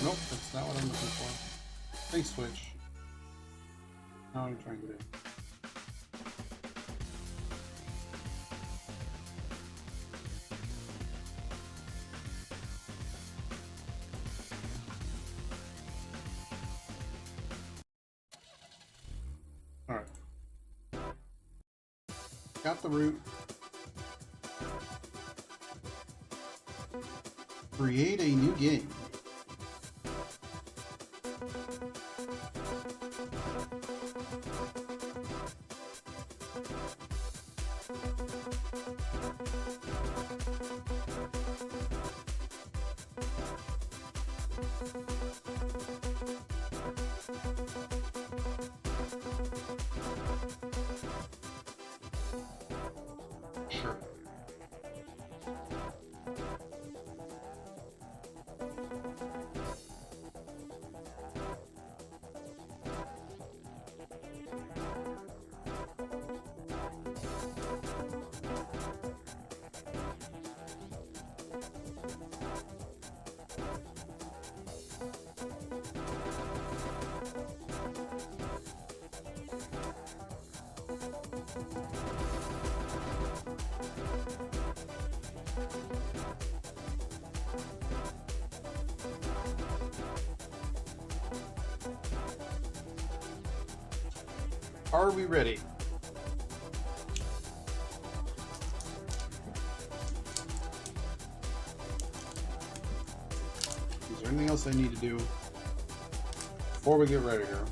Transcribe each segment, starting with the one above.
Nope, that's not what I'm looking for. Thanks, Switch. Now what I'm trying to do. Alright. Got the route. Create a new game. Sure. Are we ready? Is there anything else I need to do before we get ready here?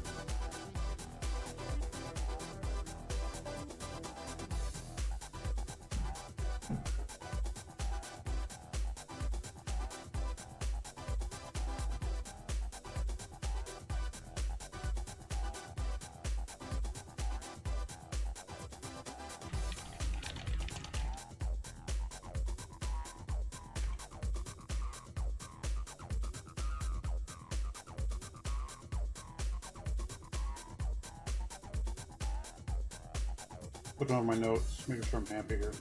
Put it on my notes, making sure I'm happy here.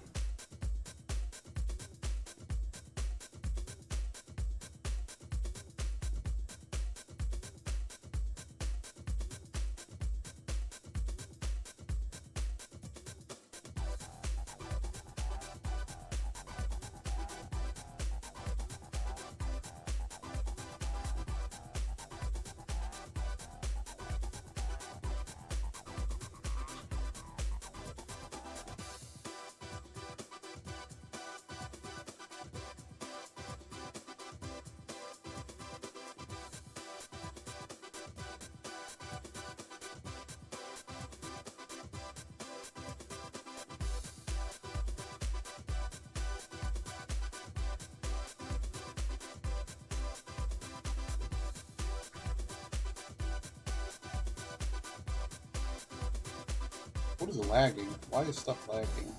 What is lagging? Why is stuff lagging?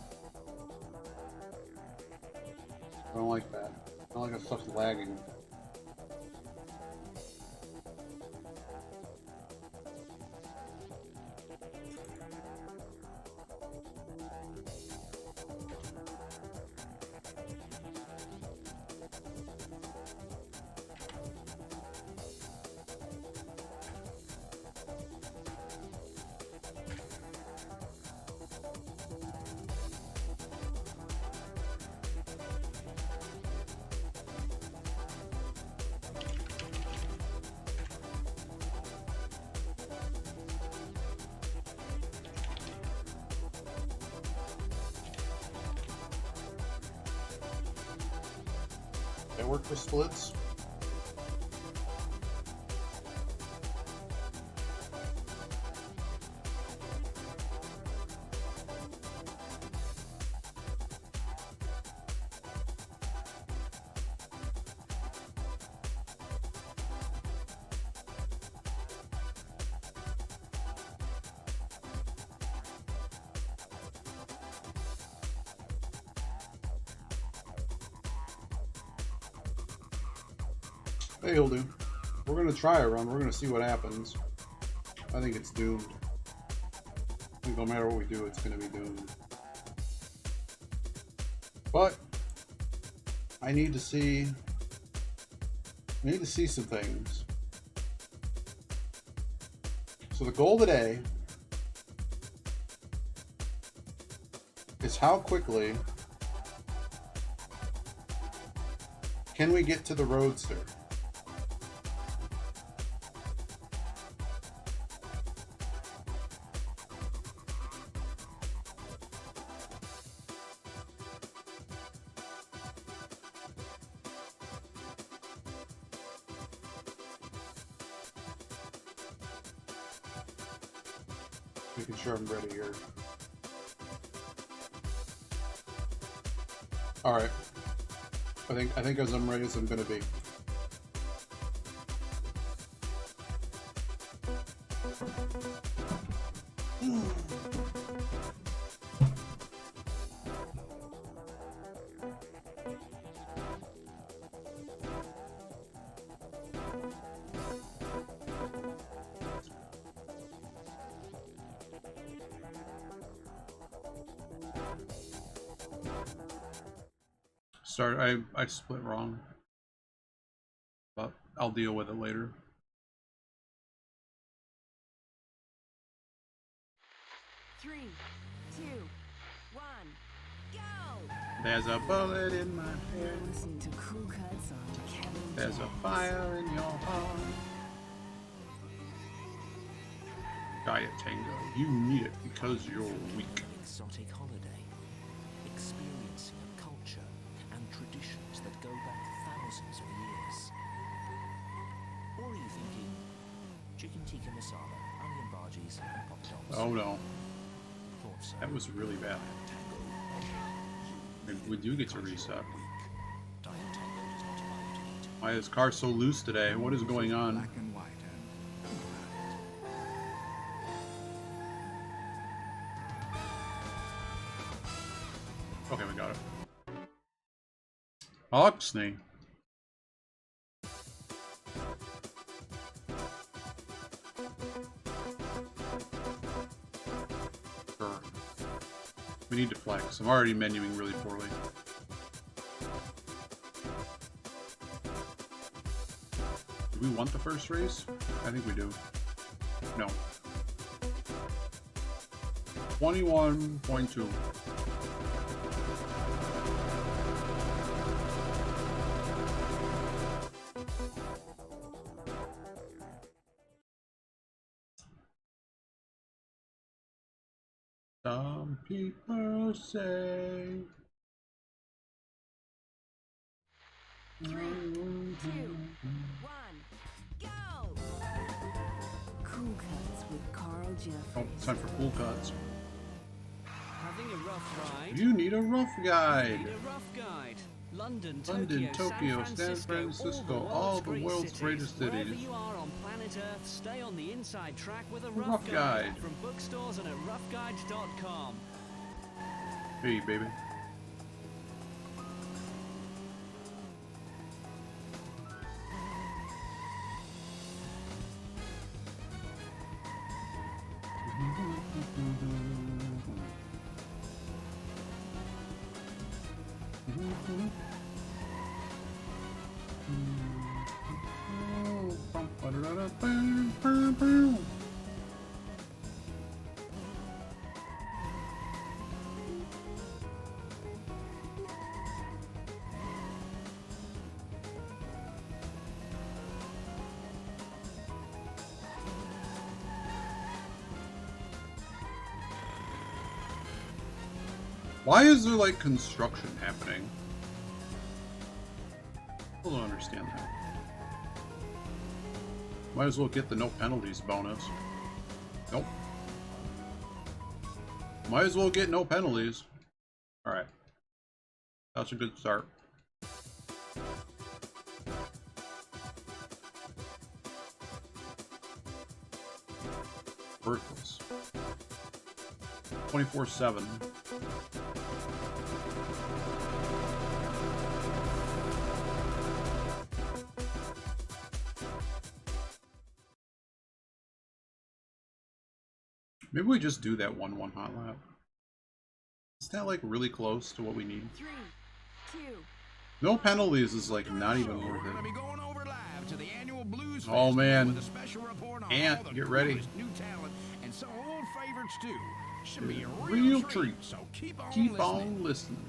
I don't like that. I don't like that stuff's lagging. That work for splits? Hey, he'll do. We're gonna try a run. We're gonna see what happens. I think it's doomed. I think no matter what we do, it's gonna be doomed. But I need to see. I need to see some things. So the goal today is how quickly can we get to the Roadster? Making sure I'm ready here. All right. I think as I'm ready as I'm gonna be. Sorry, I split wrong, but I'll deal with it later. Three, two, one, go! There's a bullet in my head. Listen to Cool Cuts on Kevin. There's a fire in your heart. Diet Tango, you need it because you're weak. Exotic holiday, experiencing a culture and traditions that go back thousands of years. Or are you thinking chicken tikka masala, onion bhajis, and pop dogs? Oh no, Thought so. that was really bad. Maybe we do get to reset. Diet Tango does not allow you to eat. Why is car so loose today? What is going on? Black and white Okay, we got it. Oxney. Sure. We need to flex. I'm already menuing really poorly. Do we want the first race? I think we do. No. 21.2. Some people say 3, 2, 1, go! Cool Cuts with Carl Jeffries. Oh, it's time for cool cuts. Having a rough ride? You need a rough guide. Need a rough guide. London, Tokyo, San Francisco, all the world's greatest cities. Wherever you are on planet Earth, stay on the inside track with a Rough rough Guide. guide. From bookstores and at roughguides.com. Hey, baby. Why is there like construction happening? I don't understand that. Might as well get the no penalties bonus. Nope. Might as well get no penalties. Alright. That's a good start. Worthless. 24/7. Maybe we just do that 1-1 hot lap. Is that like really close to what we need? 3, 2, No penalties is like not even We're worth gonna it. be going over live to the annual Blues Oh, Festival man. with a special report on Ant, all the get ready. coolest new talent and some old favorites too. Should be a Real real treat. So keep on Keep listening. on listening.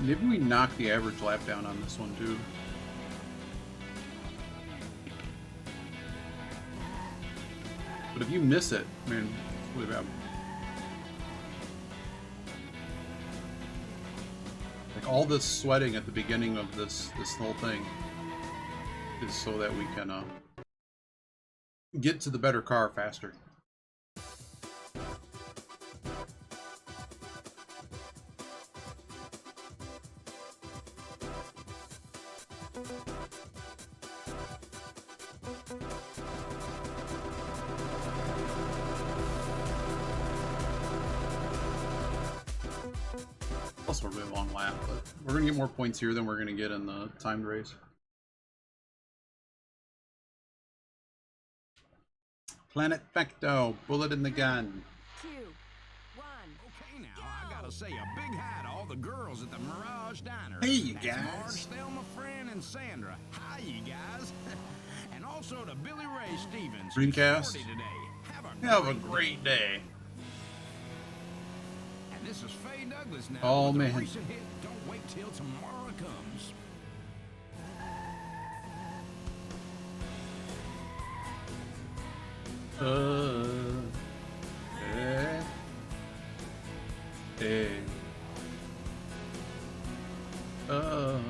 Maybe we knock the average lap down on this one too. But if you miss it, man, it's really bad. Like all this sweating at the beginning of this whole thing is so that we can get to the better car faster. Also a really long lap, but we're gonna get more points here than we're gonna get in the timed race. Planet Fecto, bullet in the gun. 2, 1. Okay, now I gotta say a big hi to all the girls at the Mirage Diner. Hey, you That's guys. Marge, Thelma, Fran, and Sandra. Hi, you guys. And also to Billy Ray Stevens. who's Dreamcast. 40 today. Have a great day. And this is Faye Douglas now. Oh, with a man. recent hit, Don't Wait Till Tomorrow Comes. Hey. Ooh.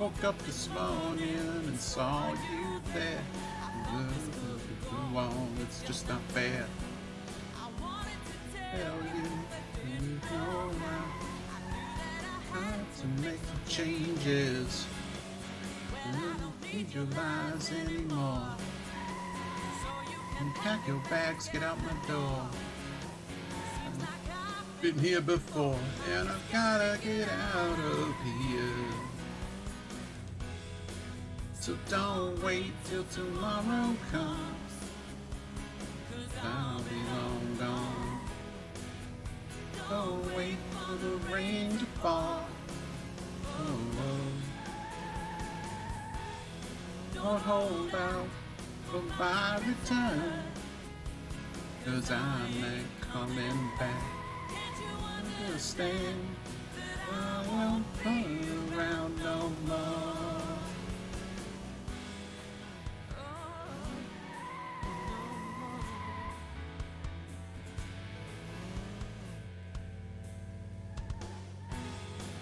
Woke up this morning and saw you there. It's just not fair. Tell you know how to make some changes. I don't need your lies anymore. And pack your bags, get out my door. I've been here before, and I've gotta get out of here. So don't wait till tomorrow comes. I'll be long gone. Don't wait for the rain to fall. Oh, don't hold out for my return, 'cause I'm not coming back. Understand, I won't run around no more.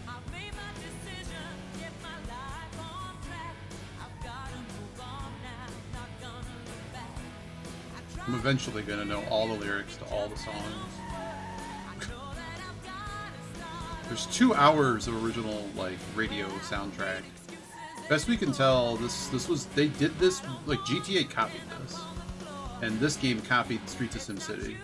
I've made my decision, get my life on track. I've gotta move on now, not gonna look back. I I'm eventually gonna know all the lyrics to all the songs. know that I've gotta start. There's 2 hours of original like radio soundtrack. Best we can tell, this was they did this like GTA copied this, and this game copied Streets of Sim City.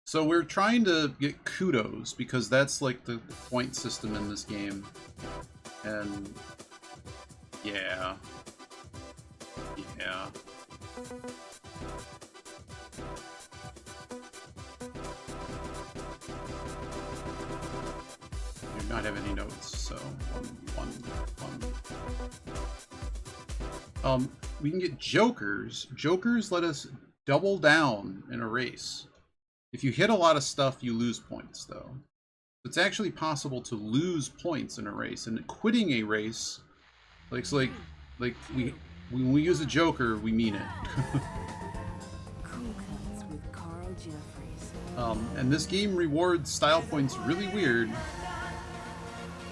So we're trying to get kudos because that's like the point system in this game, and yeah. Do not have any notes, so one. We can get jokers. Jokers let us double down in a race. If you hit a lot of stuff, you lose points, though. It's actually possible to lose points in a race, and quitting a race, like when we use a joker, we mean it. Cool Cuts with Carl Jeffries. And this game rewards style points really weird.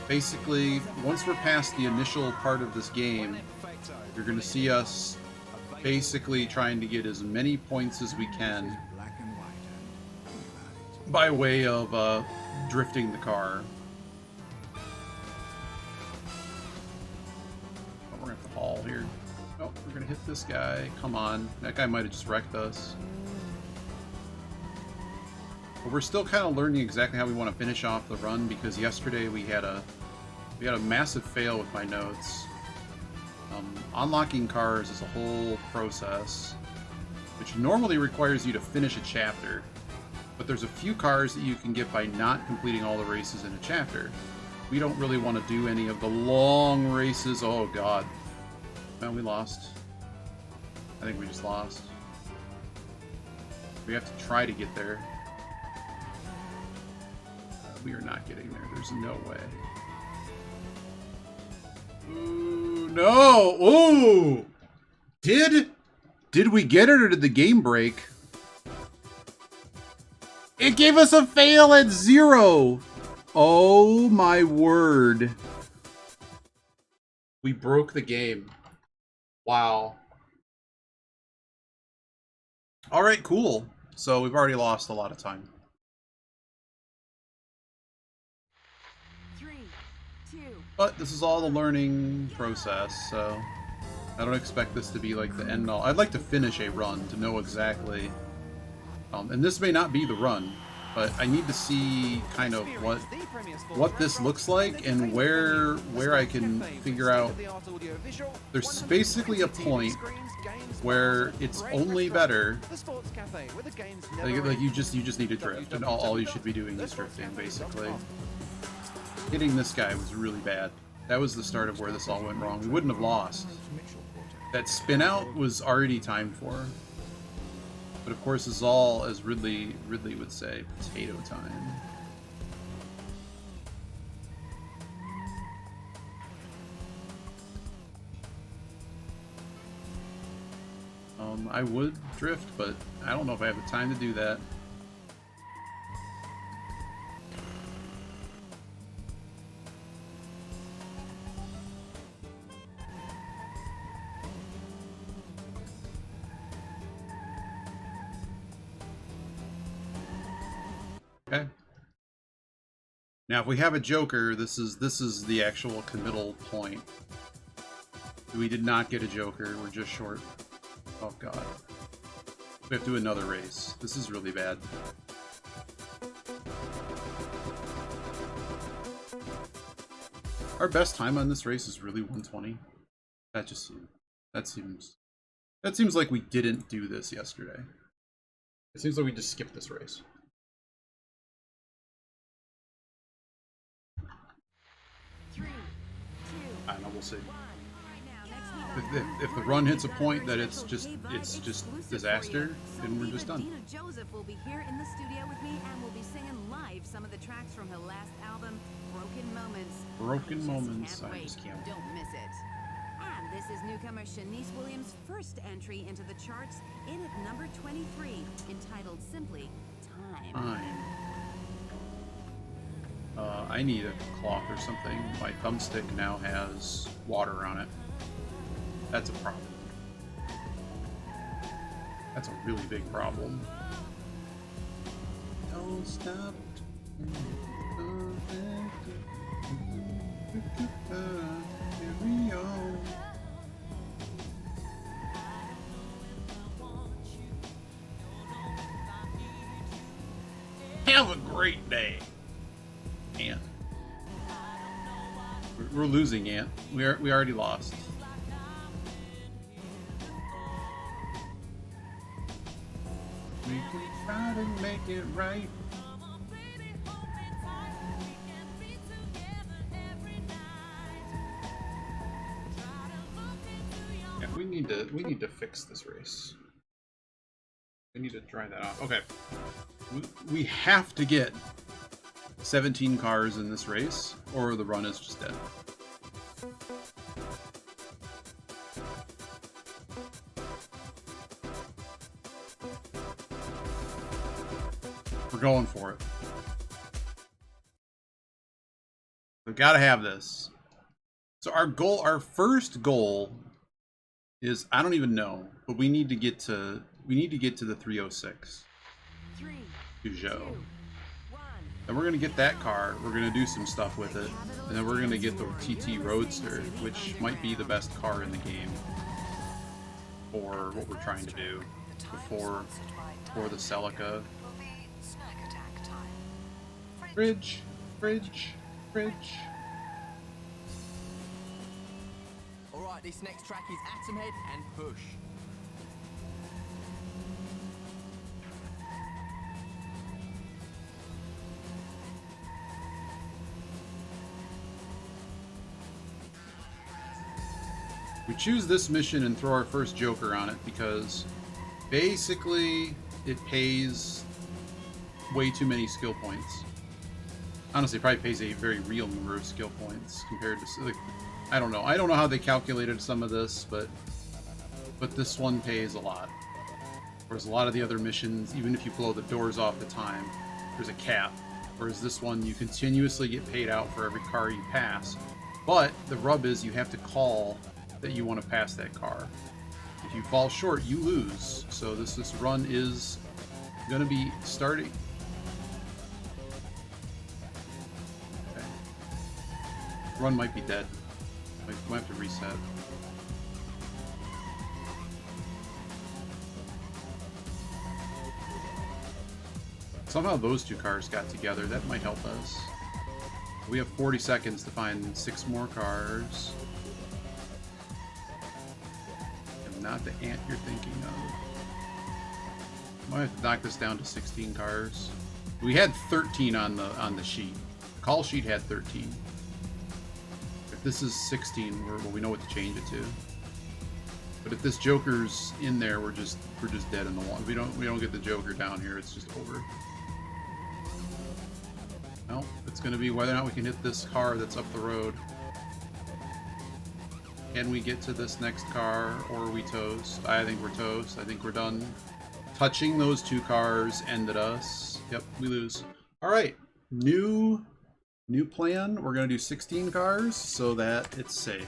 Basically, once we're past the initial part of this game, you're going to see us basically trying to get as many points as we can Black and white. by way of drifting the car. Oh, we're going to have to haul here. Oh, we're going to hit this guy. Come on. That guy might have just wrecked us. But we're still kind of learning exactly how we want to finish off the run, because yesterday we had a massive fail with my notes. Unlocking cars is a whole process, which normally requires you to finish a chapter. But there's a few cars that you can get by not completing all the races in a chapter. We don't really want to do any of the long races. Oh god. Well, we lost. I think we just lost. We have to try to get there. We are not getting there. There's no way. Ooh, no! Ooh! Did we get it, or did the game break? It gave us a fail at 0! Oh my word. We broke the game. Wow. Alright, cool. So we've already lost a lot of time. 3, 2. But this is all the learning process, so I don't expect this to be like the end all. I'd like to finish a run to know exactly, and this may not be the run, but I need to see kind of what this looks like and where I can figure out. There's basically a point where it's only better, like you just need to drift, and all you should be doing is drifting, basically. Hitting this guy was really bad. That was the start of where this all went wrong. We wouldn't have lost. That spin out was already timed for. But of course, it's all, as Ridley would say, potato time. I would drift, but I don't know if I have the time to do that. Okay. Now, if we have a joker, this is the actual committal point. We did not get a joker. We're just short. Oh god. We have to do another race. This is really bad. Our best time on this race is really 120. That seems like we didn't do this yesterday. It seems like we just skipped this race. 3, 2. I don't know, we'll see. All right, now, next week If the run hits a point that it's just disaster, then we're just done. Dina Joseph will be here in the studio with me, and we'll be singing live some of the tracks from her last album, Broken Moments. Broken Just Moments, can't I wait. just can't. Don't miss it. And this is newcomer Shanice Williams' first entry into the charts, in at number 23, entitled simply Time. Fine. I need a cloth or something. My thumbstick now has water on it. That's a problem. That's a really big problem. Don't stop. Carry on. Have a great day, Ant. We're losing, Ant. We already lost. We can try to make it right. Yeah, we need to fix this race. We need to dry that off. Okay. We have to get 17 cars in this race, or the run is just dead. We're going for it. We've got to have this. So our first goal is, I don't even know, but we need to get to the 306 Peugeot. Then we're gonna get that car. We're gonna do some stuff with it, and then we're gonna get the TT Roadster, which might be the best car in the game for what we're trying to do before the Celica. Fridge. Alright, this next track is Atom Head and Push. We choose this mission and throw our first Joker on it because basically it pays way too many skill points. Honestly, it probably pays a very real number of skill points compared to, like, I don't know how they calculated some of this, but this one pays a lot. Whereas a lot of the other missions, even if you blow the doors off the time, there's a cap. Whereas this one, you continuously get paid out for every car you pass. But the rub is you have to call that you want to pass that car. If you fall short, you lose. So this run is going to be starting. Okay. Run might be dead. We might have to reset. Somehow those two cars got together. That might help us. We have 40 seconds to find 6 more cars. And not the ant you're thinking of. Might have to knock this down to 16 cars. We had 13 on the sheet. The call sheet had 13. If this is 16, we know what to change it to. But if this Joker's in there, we're just dead in the water. We don't get the Joker down here. It's just over. No, it's going to be whether or not we can hit this car that's up the road. Can we get to this next car, or are we toast? I think we're toast. I think we're done. Touching those two cars ended us. Yep, we lose. All right, new plan. We're going to do 16 cars so that it's safe.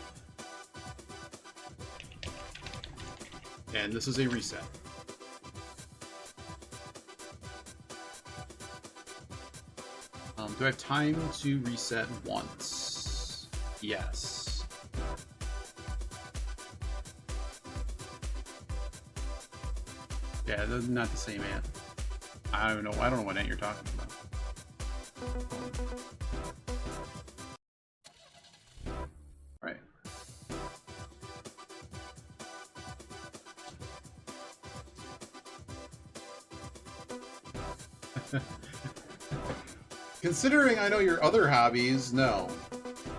And this is a reset. Do I have time to reset once? Yes. Yeah, that's not the same ant. I don't know what ant you're talking about. Right. Considering I know your other hobbies, no.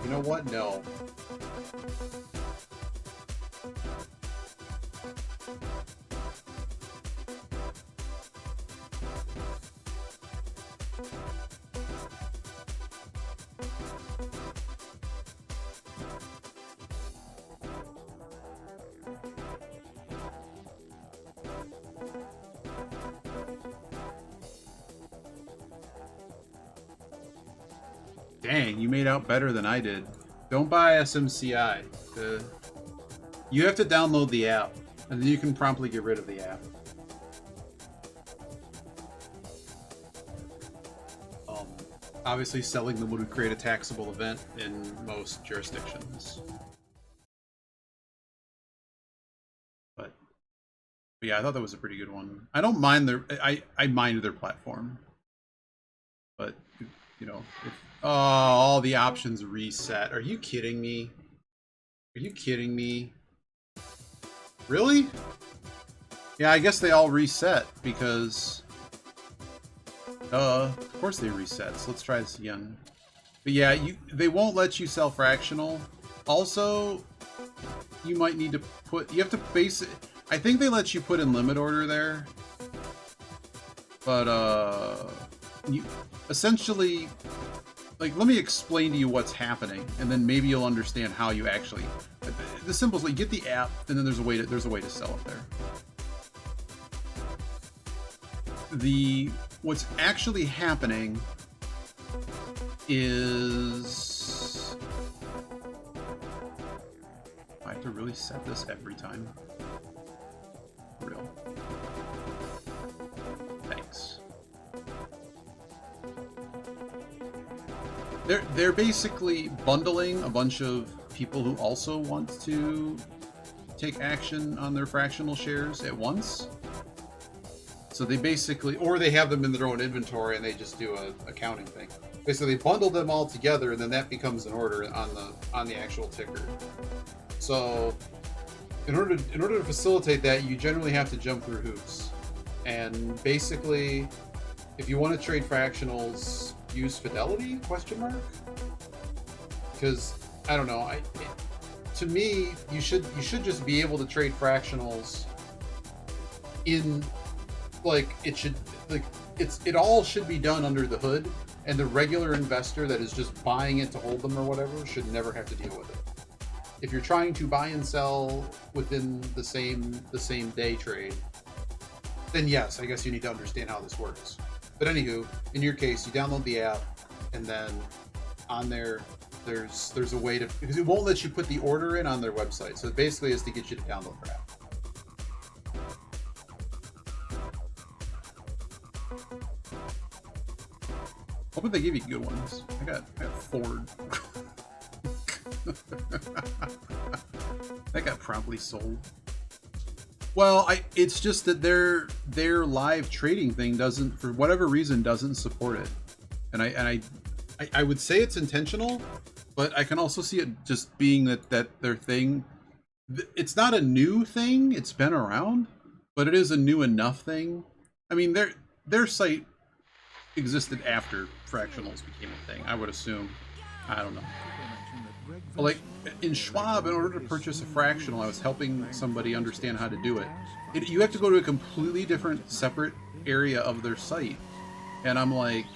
You know what? No. Dang, you made out better than I did. Don't buy SMCI. You have to download the app, and then you can promptly get rid of the app. Obviously, selling them would create a taxable event in most jurisdictions. But yeah, I thought that was a pretty good one. I don't mind I mind their platform. But, you know, all the options reset. Are you kidding me? Are you kidding me? Really? Yeah, I guess they all reset because... of course they reset. So let's try this again. But yeah, they won't let you sell fractional. Also, you might need to put... You have to base it... I think they let you put in limit order there. But, you essentially, like, let me explain to you what's happening, and then maybe you'll understand how you actually. The simplest way, get the app, and then there's a way to sell it there. What's actually happening is I have to really set this every time. For real. Thanks. They're basically bundling a bunch of people who also want to take action on their fractional shares at once. So they basically, or they have them in their own inventory and they just do a accounting thing. Basically, they bundle them all together, and then that becomes an order on the actual ticker. So, in order to facilitate that, you generally have to jump through hoops. And basically, if you want to trade fractionals, use Fidelity? Question mark? Because I don't know. To me, you should just be able to trade fractionals in, like, it all should be done under the hood, and the regular investor that is just buying it to hold them or whatever should never have to deal with it. If you're trying to buy and sell within the same day trade, then yes, I guess you need to understand how this works. But anywho, in your case, you download the app, and then on there, there's a way to, because it won't let you put the order in on their website. So it basically is to get you to download their app. Hoping they give you good ones. I got Ford. That got promptly sold. Well, it's just that their live trading thing doesn't, for whatever reason, doesn't support it. And I would say it's intentional, but I can also see it just being that their thing. It's not a new thing. It's been around, but it is a new enough thing. I mean, their site existed after fractionals became a thing, I would assume. I don't know. Like in Schwab, in order to purchase a fractional, I was helping somebody understand how to do it. You have to go to a completely different, separate area of their site, and I'm like,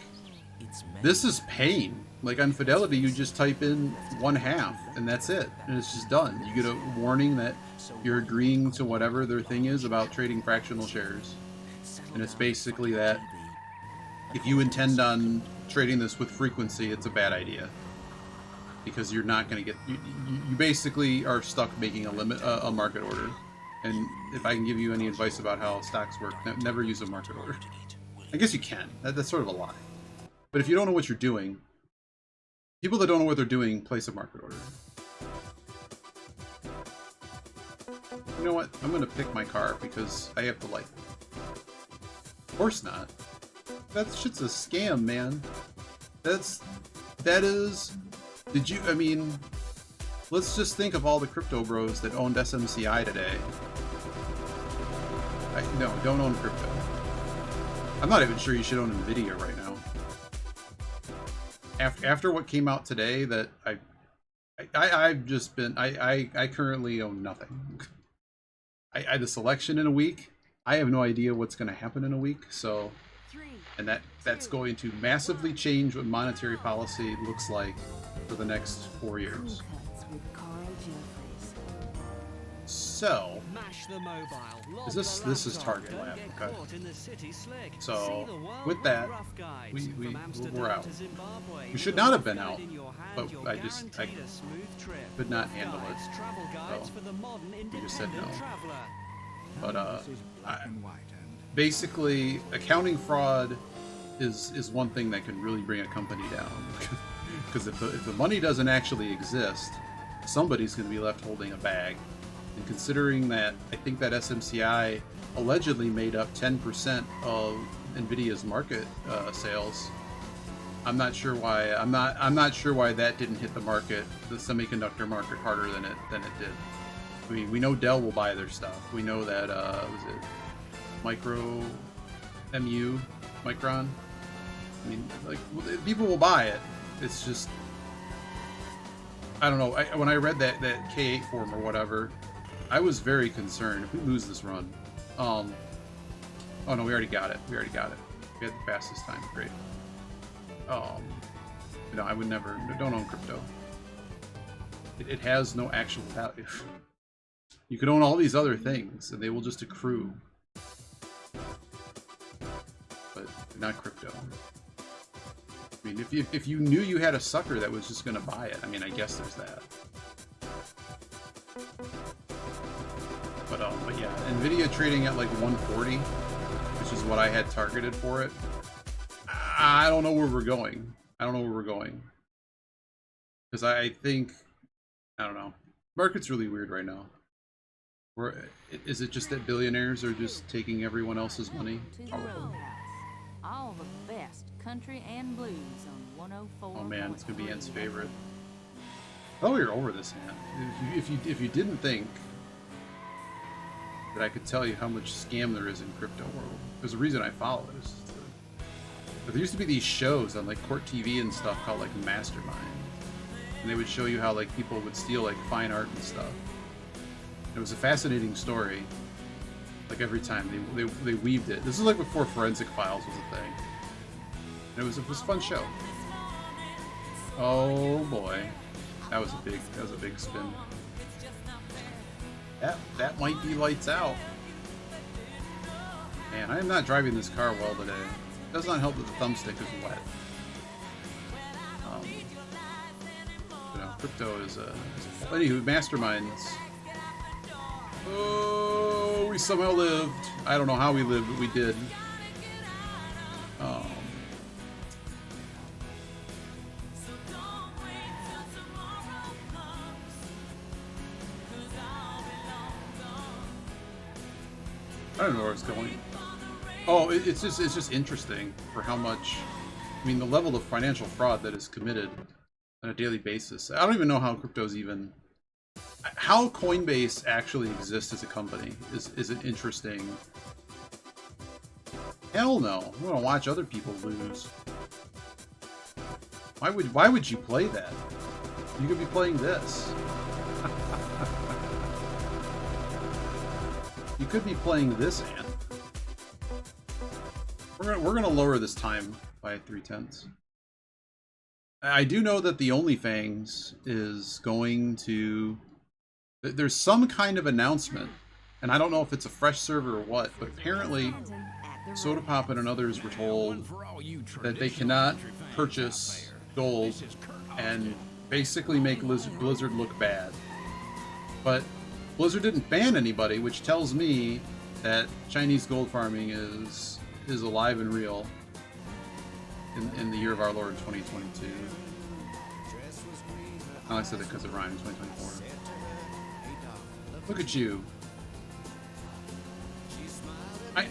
this is pain. Like on Fidelity, you just type in 1/2, and that's it, and it's just done. You get a warning that you're agreeing to whatever their thing is about trading fractional shares, and it's basically that if you intend on trading this with frequency, it's a bad idea. Because you're not going to get, you basically are stuck making a market order. And if I can give you any advice about how stocks work, never use a market order. I guess you can. That's sort of a lie. But if you don't know what you're doing, people that don't know what they're doing, place a market order. You know what? I'm going to pick my car because I have to like it. Of course not. That shit's a scam, man. That is. Did you? I mean, let's just think of all the crypto bros that owned SMCI today. No, don't own crypto. I'm not even sure you should own Nvidia right now. After what came out today, that I've just been I currently own nothing. I had a selection in a week. I have no idea what's going to happen in a week. So, and that's going to massively change what monetary policy looks like for the next 4 years. So, this is Target Lab, okay? So, with that, we're out. We should not have been out, but I could not handle it. So, we just said no. But basically, accounting fraud is one thing that can really bring a company down. Because if the money doesn't actually exist, somebody's going to be left holding a bag. And considering that, I think that SMCI allegedly made up 10% of Nvidia's market sales. I'm not sure why. I'm not sure why that didn't hit the market, the semiconductor market, harder than it did. I mean, we know Dell will buy their stuff. We know that was it Micron. I mean, like, people will buy it. It's just, I don't know. When I read that K8 form or whatever, I was very concerned. If we lose this run, oh no, we already got it. We had the fastest time. Great. You know, I would never. Don't own crypto. It has no actual value. You could own all these other things, and they will just accrue. But not crypto. I mean, if you knew you had a sucker that was just going to buy it, I mean, I guess there's that. But yeah, Nvidia trading at like 140, which is what I had targeted for it. I don't know where we're going. I don't know where we're going. Because I think, I don't know. Market's really weird right now. Is it just that billionaires are just taking everyone else's money? To the Roadhouse. All the best country and blues on 104. Oh man, it's gonna be Ant's favorite. Oh, you're over this, Ant. If you didn't think that I could tell you how much scam there is in crypto world, there's a reason I follow this. But there used to be these shows on like Court TV and stuff called like Mastermind, and they would show you how like people would steal like fine art and stuff. It was a fascinating story. Like every time they weaved it. This is like before Forensic Files was a thing. And it was a fun show. Oh boy, that was a big spin. That might be lights out. Man, I am not driving this car well today. It does not help that the thumbstick is wet. You know, crypto is anywho, masterminds. Oh, we somehow lived. I don't know how we lived, but we did. I don't know where it's going. Oh, it's just interesting for how much. I mean, the level of financial fraud that is committed on a daily basis. I don't even know how crypto's even. How Coinbase actually exists as a company is an interesting. Hell no! I'm gonna watch other people lose. Why would you play that? You could be playing this. You could be playing this, Ant. We're gonna lower this time by 3/10. I do know that the OnlyFans is going to. There's some kind of announcement, and I don't know if it's a fresh server or what, but apparently Soda Poppin' and others were told that they cannot purchase gold and basically make Blizzard look bad. But Blizzard didn't ban anybody, which tells me that Chinese gold farming is alive and real in the year of our Lord 2022. I said it because it rhymes, 2024. Look at you.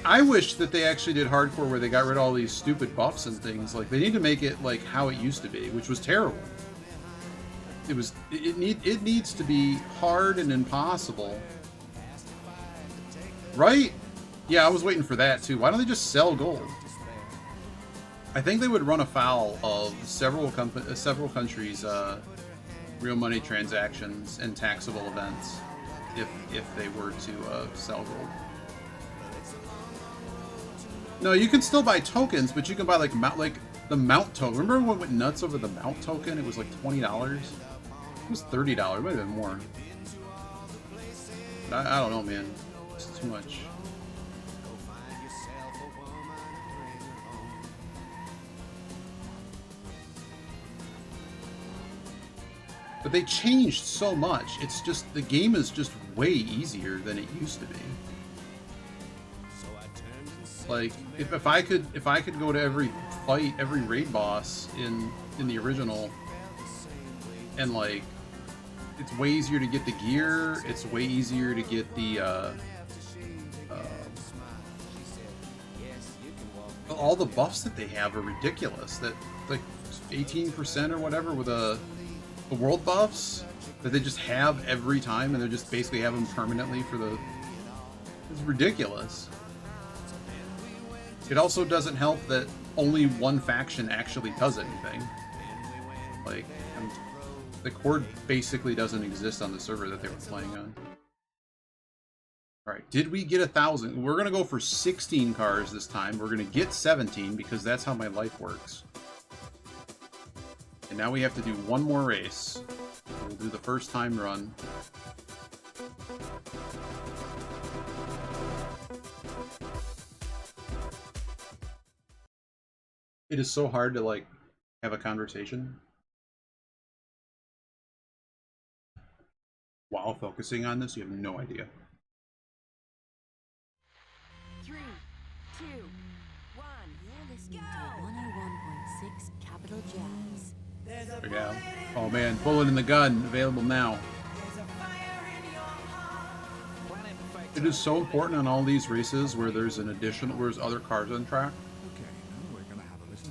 I wish that they actually did hardcore where they got rid of all these stupid buffs and things. Like, they need to make it like how it used to be, which was terrible. It needs to be hard and impossible. Right? Yeah, I was waiting for that too. Why don't they just sell gold? I think they would run afoul of several countries' real money transactions and taxable events if they were to sell gold. No, you can still buy tokens, but you can buy like the mount token. Remember when we went nuts over the mount token? It was like $20. It was $30. It might have been more. But I don't know, man. It's too much. But they changed so much. It's just the game is just way easier than it used to be. Like if I could go to every fight, every raid boss in the original, and like it's way easier to get the gear. It's way easier to get the all the buffs that they have are ridiculous. That like 18% or whatever with the world buffs that they just have every time, and they just basically have them permanently for the. It's ridiculous. It also doesn't help that only one faction actually does anything. Like, the Horde basically doesn't exist on the server that they were playing on. All right, did we get 1,000? We're gonna go for 16 cars this time. We're gonna get 17 because that's how my life works. And now we have to do one more race. We'll do the first time run. It is so hard to like have a conversation while focusing on this. You have no idea. 3, 2, 1. You're listening to 101.6 Capital Jazz. Yeah. Oh man, bullet in the gun available now. It is so important on all these races where there's an additional, where there's other cars on track.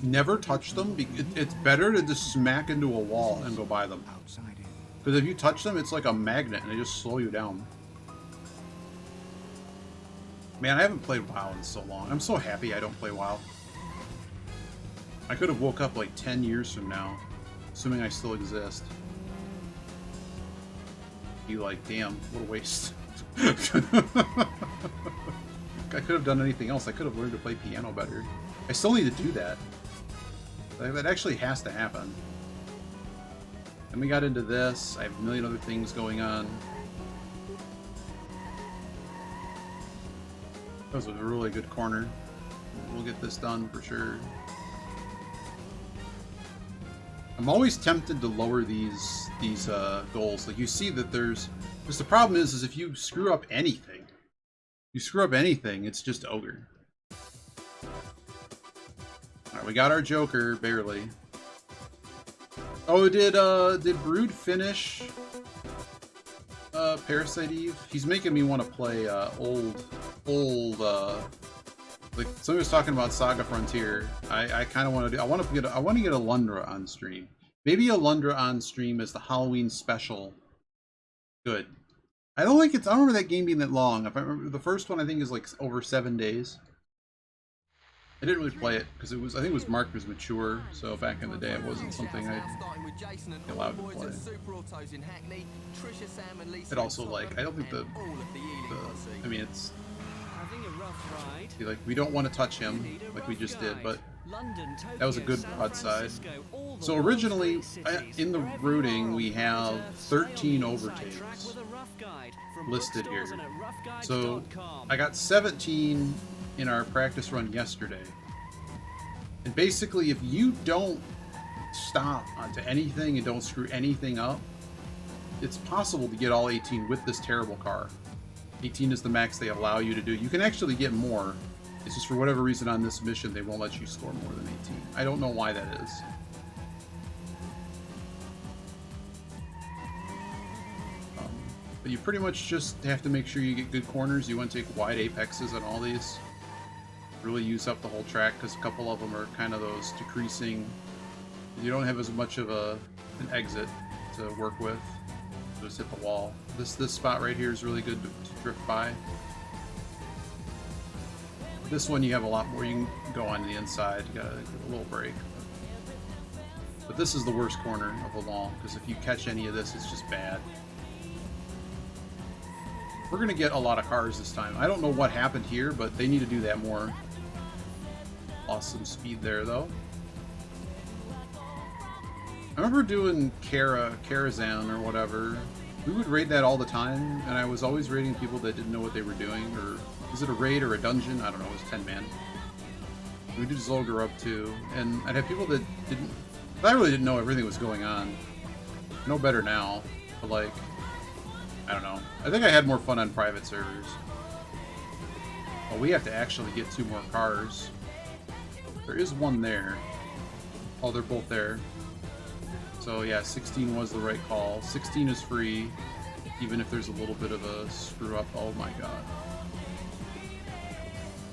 Never touch them. It's better to just smack into a wall and go by them. Because if you touch them, it's like a magnet and they just slow you down. Man, I haven't played WoW in so long. I'm so happy I don't play WoW. I could have woke up like 10 years from now, assuming I still exist. Be like, damn, what a waste. I could have done anything else. I could have learned to play piano better. I still need to do that. That actually has to happen. And we got into this. I have a million other things going on. That was a really good corner. We'll get this done for sure. I'm always tempted to lower these goals. Like you see that there's, because the problem is if you screw up anything, it's just ogre. All right, we got our Joker barely. Oh, did Brood finish Parasite Eve? He's making me want to play old like somebody was talking about Saga Frontier. I kind of want to do. I want to get a Lundra on stream. Maybe a Lundra on stream as the Halloween special. Good. I don't remember that game being that long. If I remember, the first one I think is like over 7 days. I didn't really play it because I think it was marked as mature. So back in the day, it wasn't something I'd be allowed to play. It also like I don't think I mean it's. Like we don't want to touch him like we just did, but that was a good broadside. So originally in the routing we have 13 overtakes listed here. So I got 17 in our practice run yesterday. And basically if you don't stop onto anything and don't screw anything up, it's possible to get all 18 with this terrible car. 18 is the max they allow you to do. You can actually get more. It's just for whatever reason on this mission they won't let you score more than 18. I don't know why that is. But you pretty much just have to make sure you get good corners. You want to take wide apexes on all these. Really use up the whole track because a couple of them are kind of those decreasing. You don't have as much of an exit to work with. Just hit the wall. This spot right here is really good to drift by. This one you have a lot more. You can go on the inside. You gotta get a little break. But this is the worst corner of them all because if you catch any of this, it's just bad. We're gonna get a lot of cars this time. I don't know what happened here, but they need to do that more. Lost some speed there though. I remember doing Karazhan or whatever. We would raid that all the time, and I was always raiding people that didn't know what they were doing, or is it a raid or a dungeon? I don't know, it was 10 man. We did Zolgar up too, and I'd have people that didn't, I really didn't know everything was going on. No better now, but like, I don't know. I think I had more fun on private servers. Well, we have to actually get 2 more cars. There is one there. Oh, they're both there. So yeah, 16 was the right call. 16 is free, even if there's a little bit of a screw up. Oh my god.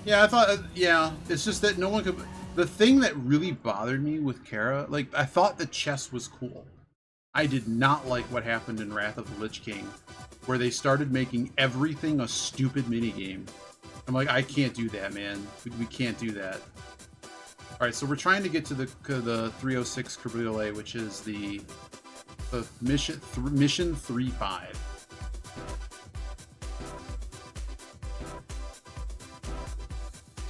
Yeah, I thought, yeah, it's just that no one could... The thing that really bothered me with Kara, like, I thought the chess was cool. I did not like what happened in Wrath of the Lich King, where they started making everything a stupid minigame. I'm like, I can't do that, man. We can't do that. Alright, so we're trying to get to the 306 Cabriolet, which is the mission 3-5.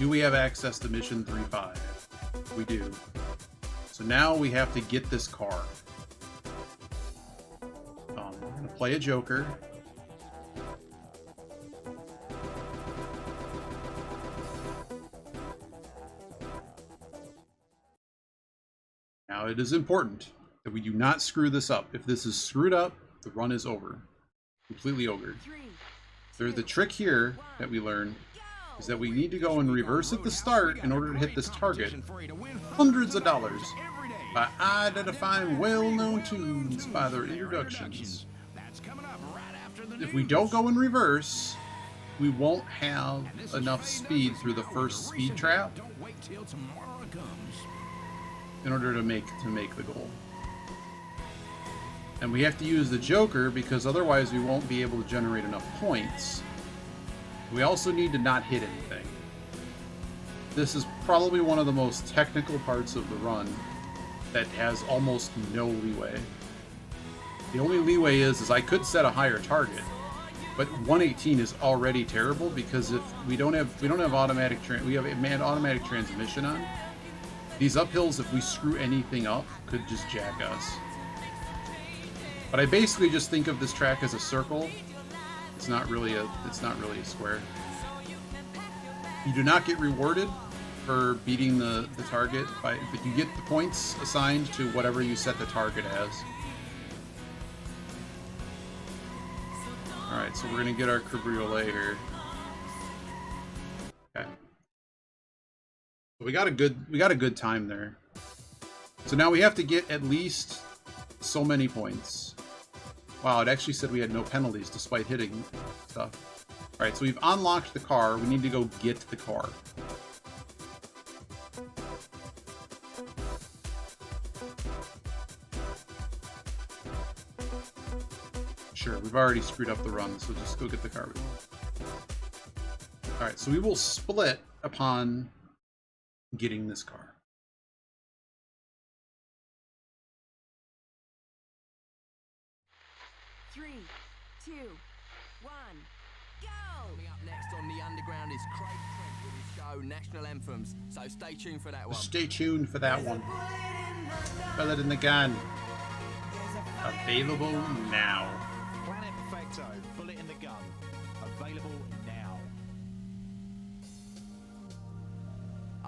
Do we have access to mission 3-5? We do. So now we have to get this car. We're going to play a Joker. Now it is important that we do not screw this up. If this is screwed up, the run is over. Completely over. There's the trick here that we learned is that we need to go and reverse at the start in order to hit this target. Hundreds of dollars by identifying well-known tunes by their introductions. If we don't go in reverse, we won't have enough speed through the first speed trap in order to make the goal. And we have to use the Joker because otherwise we won't be able to generate enough points. We also need to not hit anything. This is probably one of the most technical parts of the run that has almost no leeway. The only leeway is I could set a higher target, but 118 is already terrible because if we don't have automatic we have a automatic transmission on. These uphills, if we screw anything up, could just jack us. But I basically just think of this track as a circle. It's not really a square. You do not get rewarded for beating the target, but you get the points assigned to whatever you set the target as. Alright, so we're gonna get our cabriolet here. Okay. We got a good time there. So now we have to get at least so many points. Wow, it actually said we had no penalties despite hitting stuff. Alright, so we've unlocked the car. We need to go get the car. Sure, we've already screwed up the run, so just go get the car. Alright, so we will split upon getting this car. Three, two, one, go! Coming up next on the Underground is Craig Trent with his show National Anthems, so stay tuned for that one. Stay tuned for that one. Bullet in the gun. Available now. Planet Perfecto, Bullet in the Gun. Available now.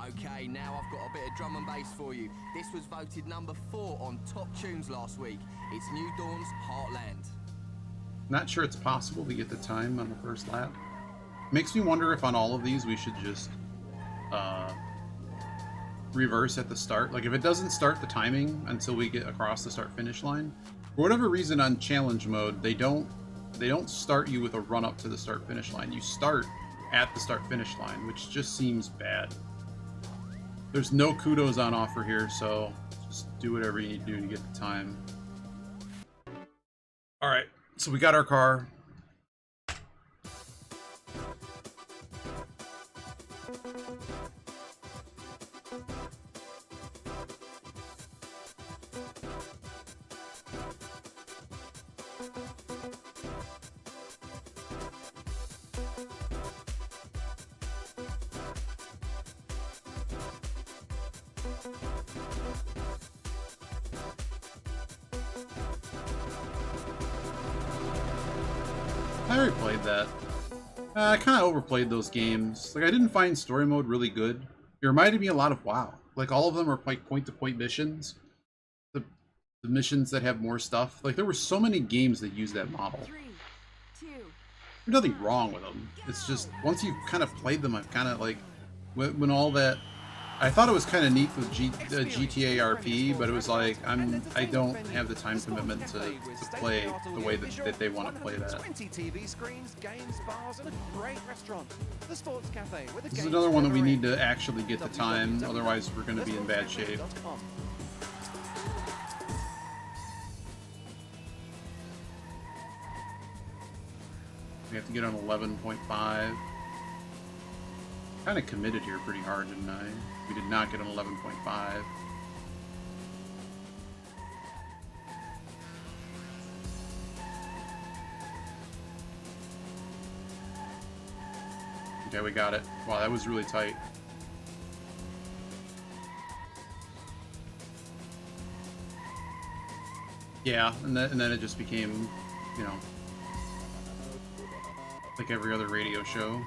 Okay, now I've got a bit of drum and bass for you. This was voted number 4 on Top Tunes last week. It's New Dawn's Heartland. Not sure it's possible to get the time on the first lap. Makes me wonder if on all of these we should just reverse at the start. Like if it doesn't start the timing until we get across the start-finish line, for whatever reason on challenge mode, they don't start you with a run up to the start-finish line. You start at the start-finish line, which just seems bad. There's no kudos on offer here, so just do whatever you need to do to get the time. All right, so we got our car. I already played that. I kind of overplayed those games. Like, I didn't find story mode really good. It reminded me a lot of WoW. Like, all of them are like point-to-point missions. The missions that have more stuff. Like, there were so many games that use that model. 3, 2, There's nothing wrong with them. It's just, once you've kind of played them, I've kind of like, when all that... I thought it was kind of neat with GTA RP, but it was like, I don't have the time commitment to play the way that they want to play that. 20 TV screens, games, bars, and a great restaurant. The Sports Cafe with a This is games another one that we need to cabaret. actually get the time, otherwise we're going to be in bad shape. thesportscafe.com. We have to get on 11.5. Kind of committed here pretty hard, didn't I? We did not get on 11.5. Okay, we got it. Wow, that was really tight. Yeah, and then it just became, you know, like every other radio show.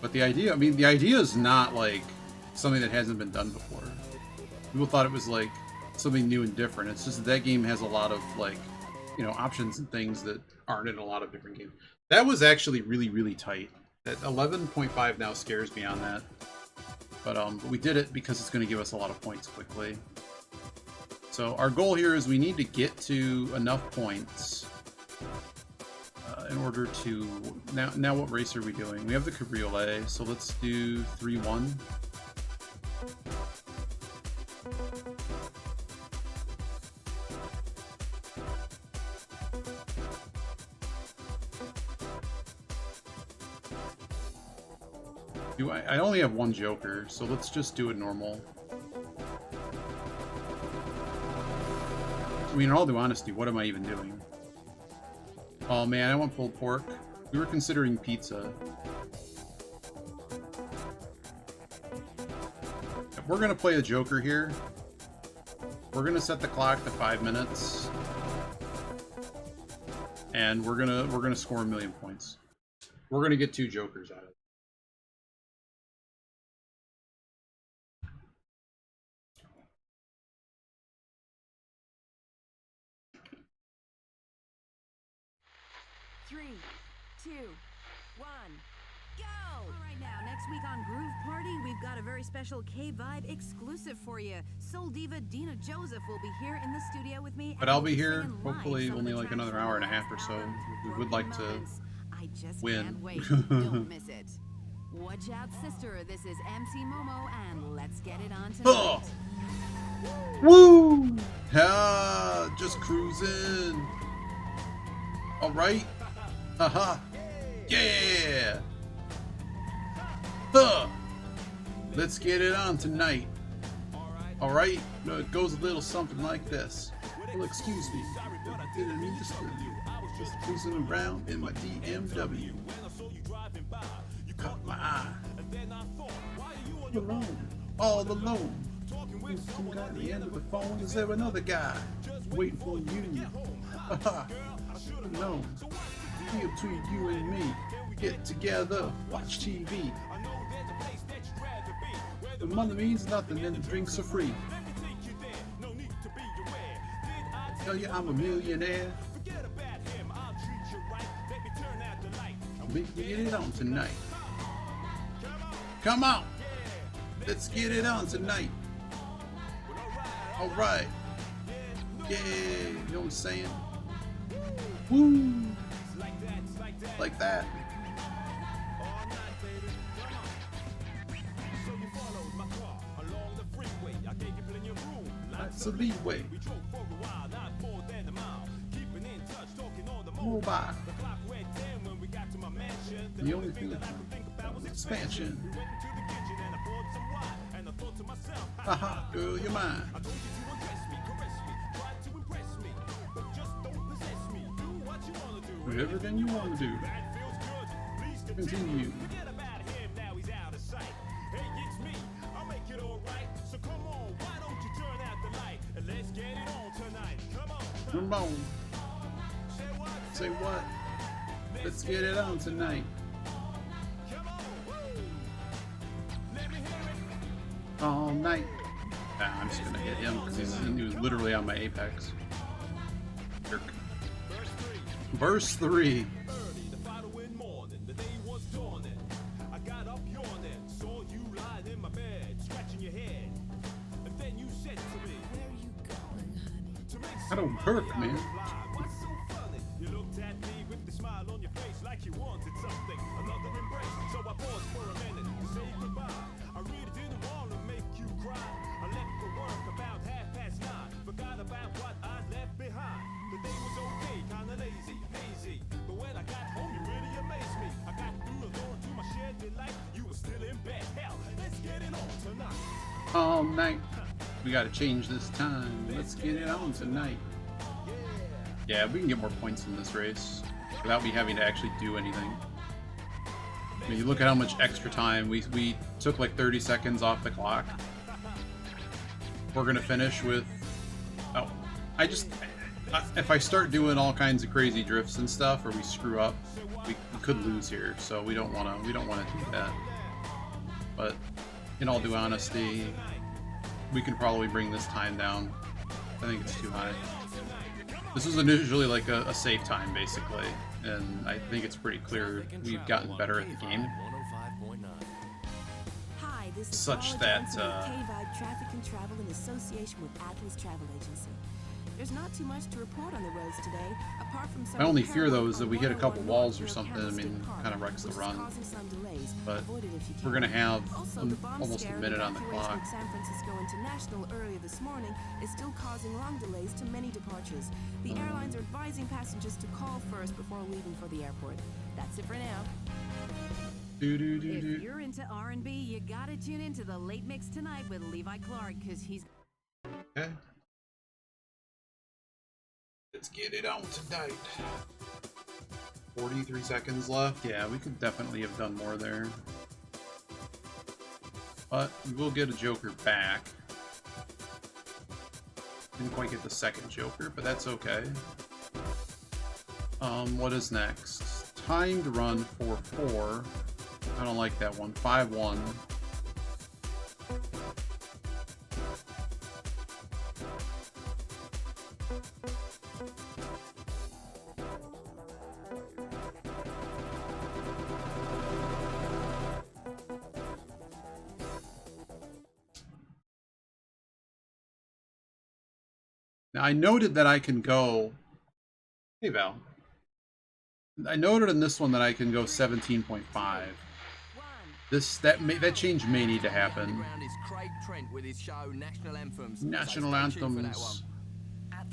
But the idea, I mean, the idea is not like something that hasn't been done before. People thought it was like something new and different. It's just that game has a lot of like, you know, options and things that aren't in a lot of different games. That was actually really, really tight. That 11.5 now scares me on that. But we did it because it's going to give us a lot of points quickly. So our goal here is we need to get to enough points in order to... Now what race are we doing? We have the Cabriolet, so let's do 3-1. I only have one Joker, so let's just do it normal. I mean, in all due honesty, what am I even doing? Oh man, I want pulled pork. We were considering pizza. We're gonna play a Joker here. We're gonna set the clock to 5 minutes. And we're gonna score 1,000,000 points. We're gonna get 2 Jokers out of it. Three, two, one, go! All right, now, next week on Groove Party, we've got a very special K-Vibe exclusive for you. Soul diva Dina Joseph will be here in the studio with me. But I'll be here, hopefully, only like another hour and a half or so. We would like to win. Can't wait. Don't miss it. Watch out, sister. This is MC Momo, and let's get it on tonight. Woo! Ah, just cruising. All right. Haha. Yeah. Huh. Let's get it on tonight. All right. No, it goes a little something like this. Well, excuse me. Didn't mean to screw you. Just cruising around in my DMW. Caught my eye. Alone. All alone. At the end of the phone, is there another guy waiting for you? Haha. No. Be between you and me. Get together, watch TV. The money means nothing and the drinks are free. Tell you I'm a millionaire. We get it on tonight. Come on. Let's get it on tonight. Alright. Yeah, you know what I'm saying? Woo! Like that. That's a leeway. Mobile. The only thing that expansion. Haha, girl, you're mine. Do everything you want to do. Continue. Come on. Say what? Let's get it on tonight. All night. Nah, I'm just gonna hit him because he was literally on my apex. Jerk. Verse 3. I don't hurt, man. You looked at me with the smile on your face like you wanted something, another embrace. So I paused for a minute to say goodbye. I really didn't want to make you cry. I left for work about 9:30. Forgot about what I left behind. The day was okay, kinda lazy, hazy. But when I got home, you really amazed me. I got through the door to my shared delight. You were still in bed. Hell, let's get it on tonight. All night. We gotta change this time. Let's get it on tonight. Yeah, we can get more points in this race without me having to actually do anything. I mean, you look at how much extra time we took, like 30 seconds off the clock. We're gonna finish with if I start doing all kinds of crazy drifts and stuff, or we screw up, we could lose here. So we don't want to do that. But in all due honesty, we can probably bring this time down. I think it's too high. This was initially like a save time, basically, and I think it's pretty clear we've gotten better at the game, Hi, this is such Paula that Johnson with K-Vibe Traffic and Travel in association with Atlas Travel Agency. There's not too much to report on the roads today, apart from some my only fear though is that we hit a couple walls or something. I mean, kind of wrecks the run. But we're gonna have almost a minute on the clock. San Francisco International earlier this morning is still causing long delays to many departures. The airlines are advising passengers to call first before leaving for the airport. That's it for now. If you're into R&B, you gotta tune into the Late Mix tonight with Levi Clark, because he's... Okay. Let's get it on tonight. 43 seconds left. Yeah, we could definitely have done more there. But we will get a Joker back. Didn't quite get the second Joker, but that's okay. What is next? Timed run 4-4. I don't like that one. 5-1. Now I noted that I can go. Hey Val. I noted in this one that I can go 17.5. That change may need to happen. National anthems.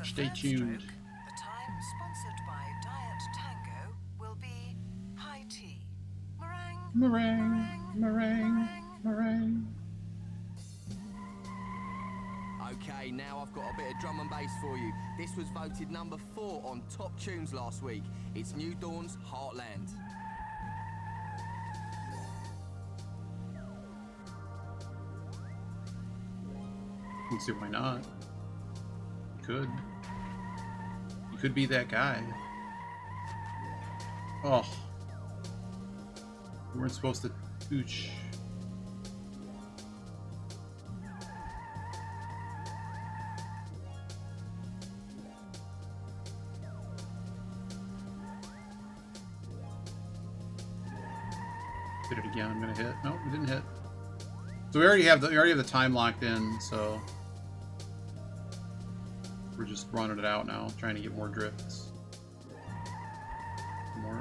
Stay tuned. The time sponsored by Diet Tango will be high tea. Meringue. Meringue, meringue, meringue. Okay, now I've got a bit of drum and bass for you. This was voted number 4 on Top Tunes last week. It's New Dawn's Heartland. Let's see, why not? You could. You could be that guy. Oh. We weren't supposed to ooch. Did it again. I'm gonna hit. No, we didn't hit. So we already have the time locked in, so we're just running it out now, trying to get more drifts.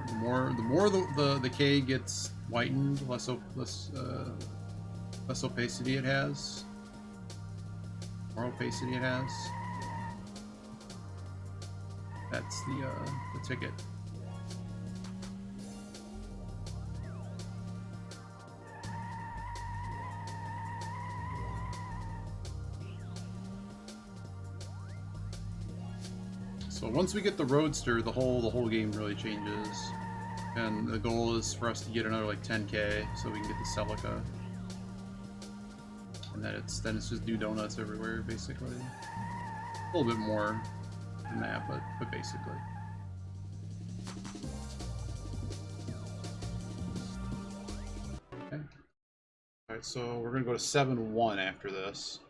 The more the K gets whitened, less opacity it has. More opacity it has. That's the ticket. So once we get the Roadster, the whole game really changes, and the goal is for us to get another like 10K so we can get the Celica, and then it's just new donuts everywhere basically. A little bit more than that, but basically. Okay. All right, so we're gonna go to 7-1 after this.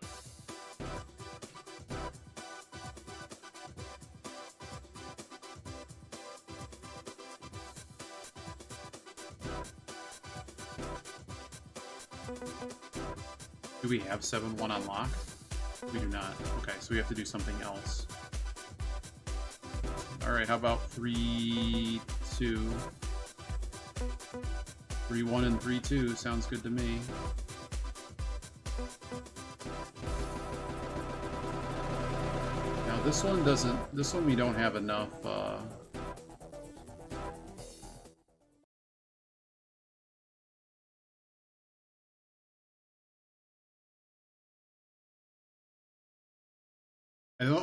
Do we have 7-1 unlocked? We do not. Okay, so we have to do something else. Alright, how about 3-2? 3-1 and 3-2 sounds good to me. Now this one we don't have enough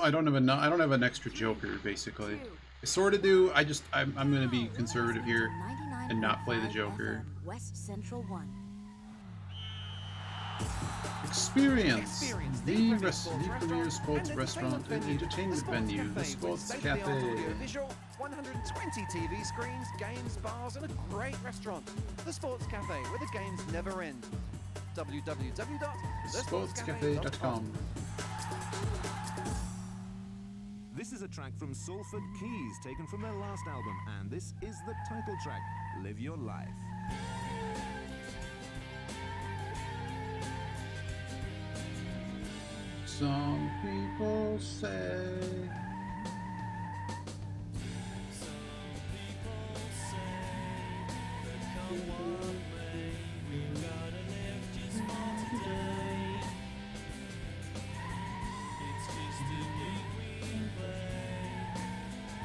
I don't have an extra Joker basically. I sort of do. I'm going to be conservative here and not play the Joker. West Central 1. Experience the premier restaurant sports and restaurant and entertainment venue, the Sports State-of-the-art Cafe. audiovisual, 120 TV screens, games, bars, and a great restaurant. The Sports Cafe, where the games never end. www.thesportscafe.com. This is a track from Salford Keys, taken from their last album, and this is the title track, Live Your Life. Some people say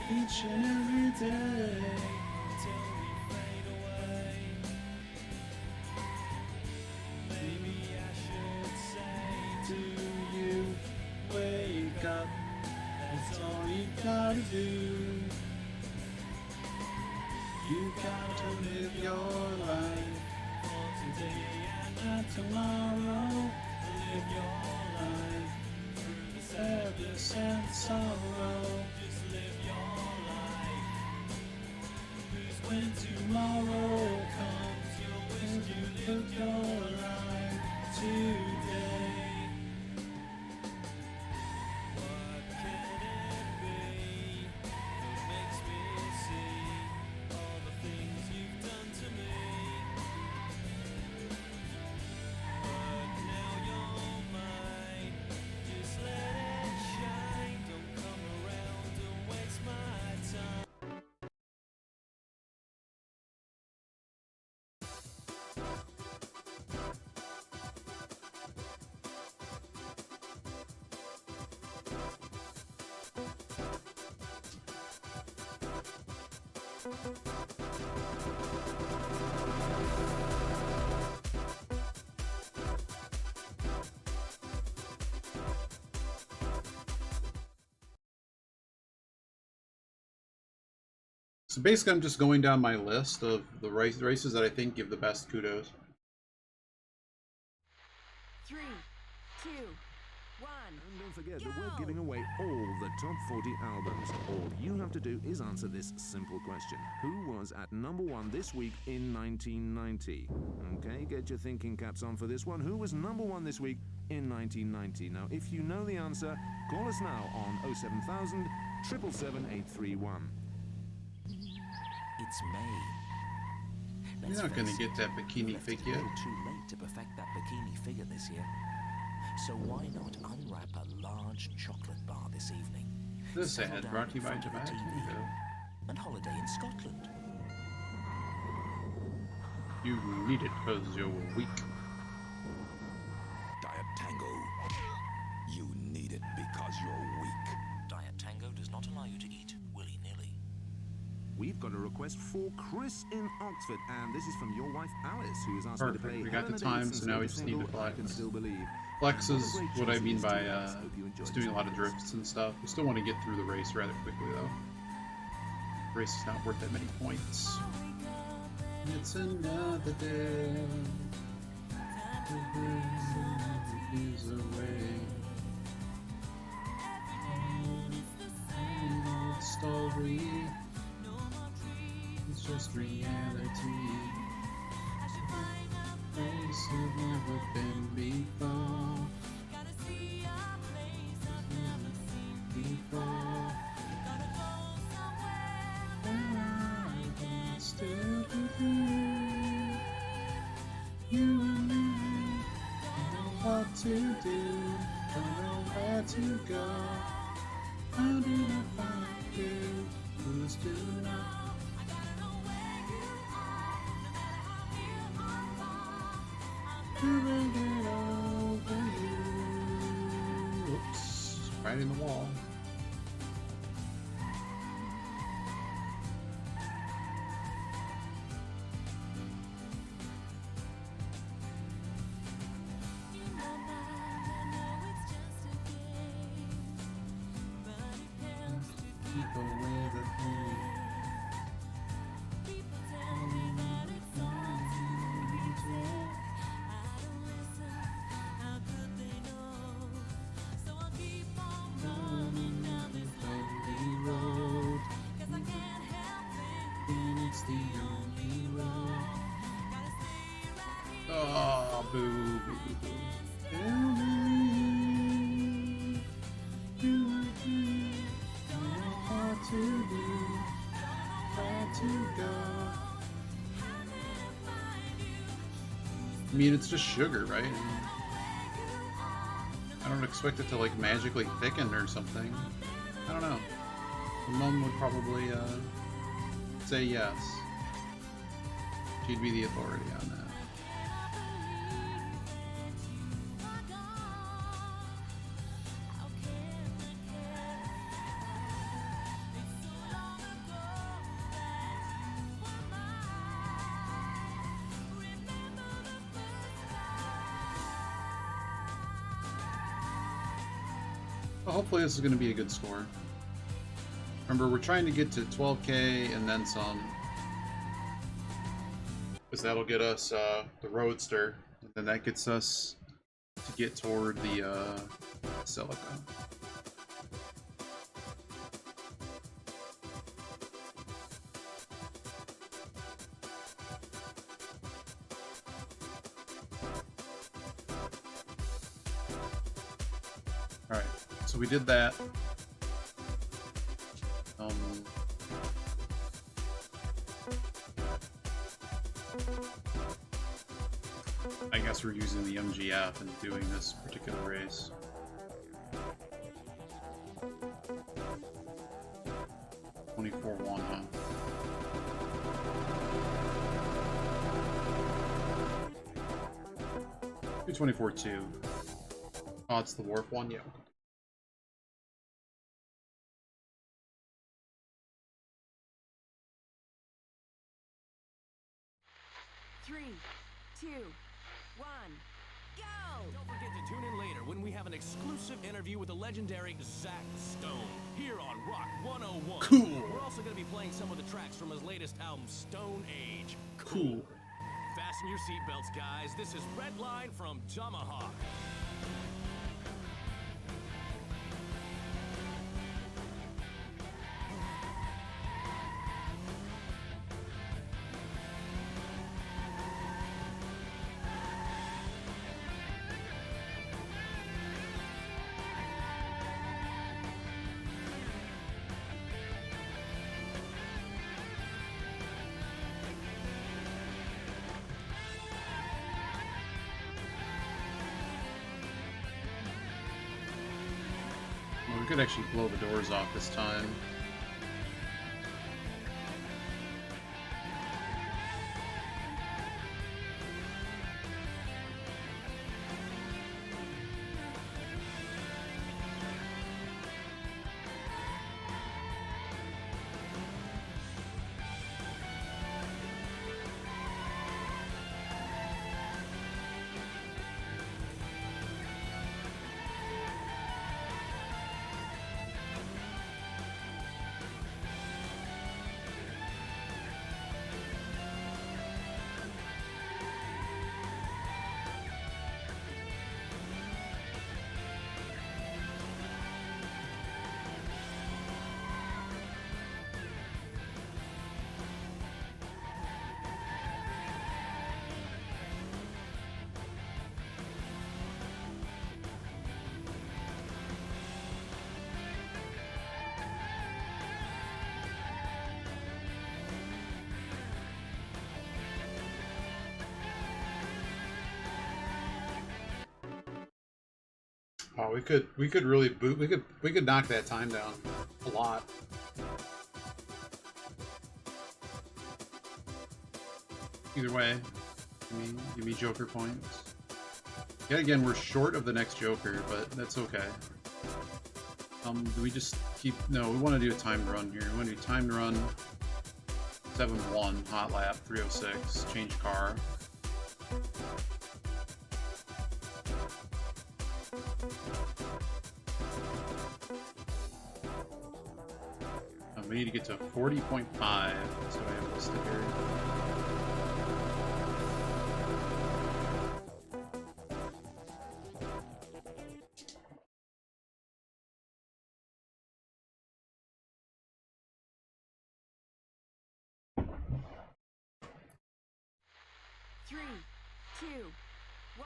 each and every day until we fade away. Maybe I should say to you, wake up, that's all you gotta do. You gotta live your life for today and not tomorrow. Live your life through the sadness and sorrow. Just live your life. Cause when tomorrow comes, you'll wish you lived your life today. What can it be that makes me see all the things you've done to me? But now you're mine, just let it shine. Don't come around and waste my time. So basically, I'm just going down my list of the races that I think give the best kudos. 3, 2, 1. And don't forget that we're giving away all the top 40 albums. All you have to do is answer this simple question. Who was at number 1 this week in 1990? Okay, get your thinking caps on for this one. Who was number 1 this week in 1990? Now, if you know the answer, call us now on 07000 777 831. It's May. You're not going to get that bikini figure. It's a little too late to perfect that bikini figure this year. So why not unwrap a large chocolate bar this evening? This Settle ad down brought to you in by front of the Tobacco. TV and holiday in Scotland. You need it because you're weak. Diet Tango. You need it because you're weak. Diet Tango does not allow you to eat willy-nilly. We've got a request for Chris in Oxford, and this is from your wife Alice, who has asked Perfect. me to play. We got the Helena time, Davison's so now we latest just need to single, I Can flex. Still Believe. Flex And is a great what I choice it mean is, by too, guys. Hope you enjoyed just doing a lot of this. drifts and stuff. We still want to get through the race rather quickly, though. The race is not worth that many points. It's another day. The is away. Old story. It's just reality. Place you've never been before. Before. Still with you. You and me. Don't know what to do. Don't know where to go. How did I find you? Who's to know? Couldn't get over you. Oops, right in the wall. Keep away the pain. Boo, boo, boo, boo. What to do, where to go. I mean, it's just sugar, right? I don't expect it to like magically thicken or something. I don't know. Mom would probably say yes. She'd be the authority on that. Well, hopefully this is going to be a good score. Remember, we're trying to get to 12K and then some. Because that'll get us the Roadster. And then that gets us to get toward the Celica. Alright, so we did that. I guess we're using the MGF and doing this particular race. $24-1, huh? $224-2. Oh, it's the Warp one? Yeah. 3, 2, 1, go! Don't forget to tune in later when we have an exclusive interview with the legendary Zach Stone here on Rock 101. Cool. We're also going to be playing some of the tracks from his latest album, Stone Age. Cool. Fasten your seatbelts, guys. This is Red Line from Tomahawk. Well, we could actually blow the doors off this time. Oh, we could really boot. We could knock that time down a lot. Either way, give me Joker points. Yet again, we're short of the next Joker, but that's okay. Do we just keep? No, we want to do a timed run here. We want to do timed run. 7-1 hot lap 306. Change car. We need to get to 40.5. That's what I have listed here. Three, two, チ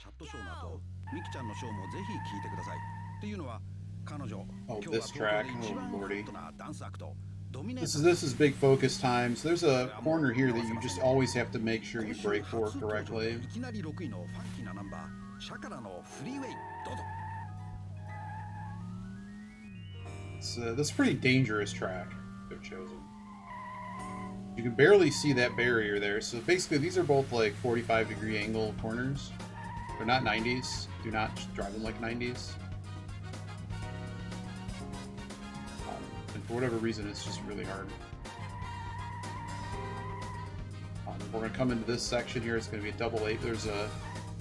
ャットショーの後、ミキちゃんのショーもぜひ聞いてください。っていうのは、彼女、今日は this 東京 track. で一 Oh 番ホ lordy. ットなダンスアクト、ドミネー This タ is big focus time. So there's a corner here that you just always have to make sure you brake for correctly. いきなり6位のファンキーなナンバー、シャカラのフリーウェイ、どうぞ。This is a pretty dangerous track they've chosen. You can barely see that barrier there. So basically, these are both like 45-degree angle corners. They're not 90s. Do not drive them like 90s. And for whatever reason, it's just really hard. We're going to come into this section here. It's going to be a double eight. There's a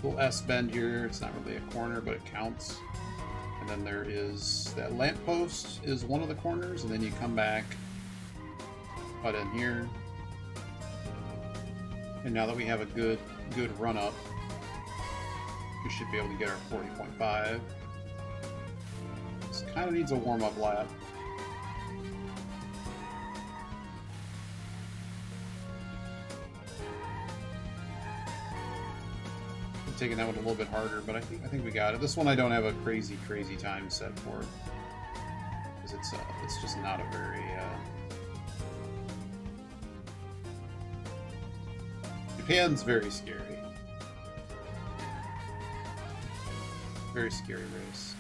little S bend here. It's not really a corner, but it counts. And then there is that lamppost is one of the corners, and then you come back, cut in here. And now that we have a good run up, we should be able to get our 40.5. This kind of needs a warm-up lap. I'm taking that one a little bit harder, but I think we got it. This one I don't have a crazy time set for, because it's just not a very Japan's very scary. Very scary race.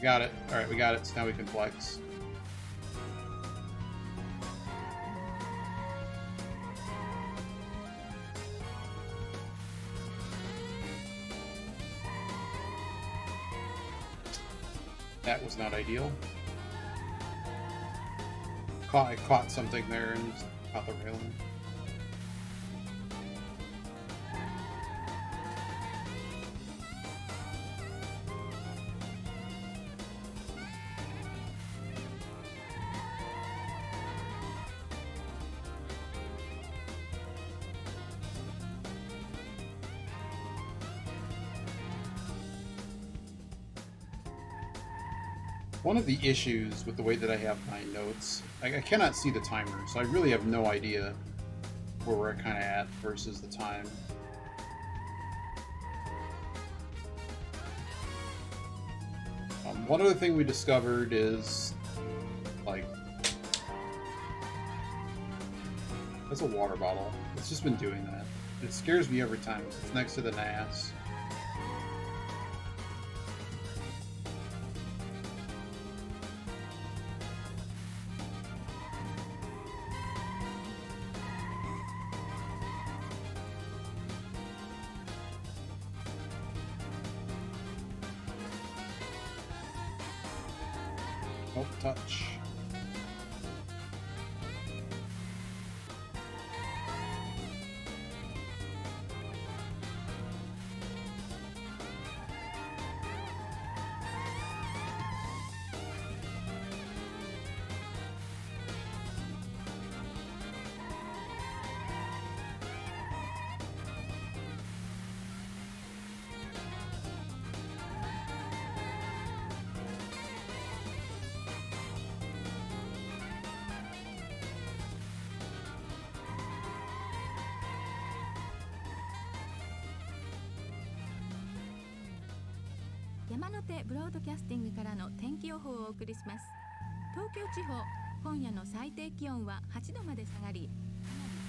Got it. Alright, we got it. So now we can flex. That was not ideal. I caught something there and just caught the railing. One of the issues with the way that I have my notes, I cannot see the timer, so I really have no idea where we're kind of at versus the time. One other thing we discovered is, like, that's a water bottle. It's just been doing that. It scares me every time. It's next to the NAS. Nope, touch.「山手ブロードキャスティングからの天気予報をお送りします。東京地方、今夜の最低気温は8度まで下がり、かなり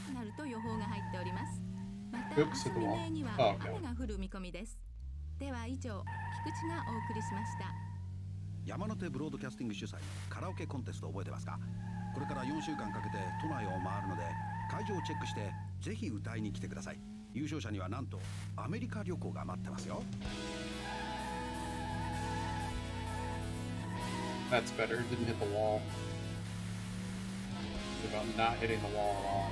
寒くなると予報が入っております。また、明日未明には雨が降る見込みです。では以上、菊池がお送りしました。山手ブロードキャスティング主催のカラオケコンテスト覚えてますか？これから4週間かけて都内を回るので、会場をチェックしてぜひ歌いに来てください。優勝者にはなんとアメリカ旅行が待ってますよ。That's better. Didn't hit the wall. It's about not hitting the wall at all.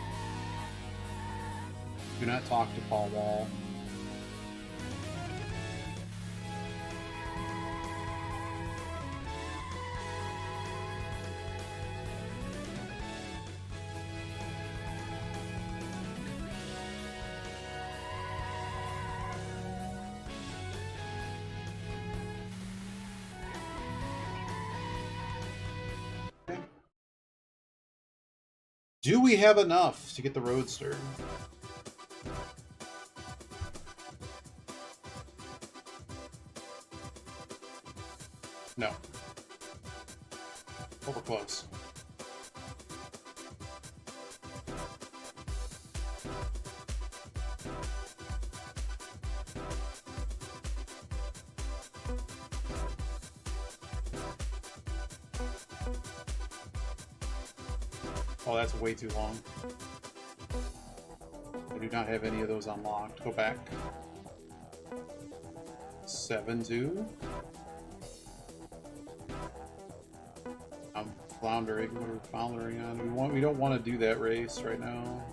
Do not talk to Paul Wall. Do we have enough to get the Roadster? No. Oh, we're close. Oh, that's way too long. I do not have any of those unlocked. Go back. 7-2. I'm floundering. We're floundering on. We don't want to do that race right now.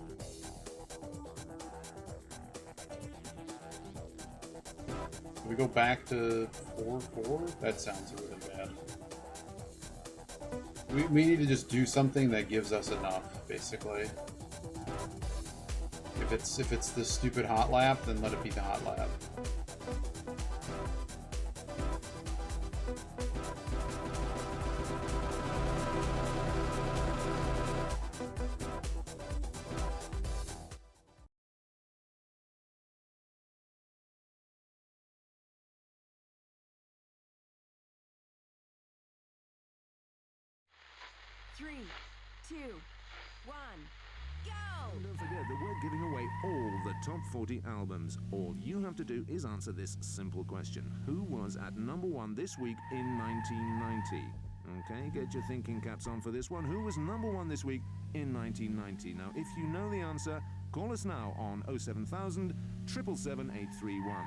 Can we go back to 4-4? That sounds really bad. We need to just do something that gives us enough, basically. If it's the stupid hot lap, then let it be the hot lap. Three, two, one, go! And don't forget that we're giving away all the top 40 albums. All you have to do is answer this simple question. Who was at number 1 this week in 1990? Okay, get your thinking caps on for this one. Who was number 1 this week in 1990? Now, if you know the answer, call us now on 07000 777 831.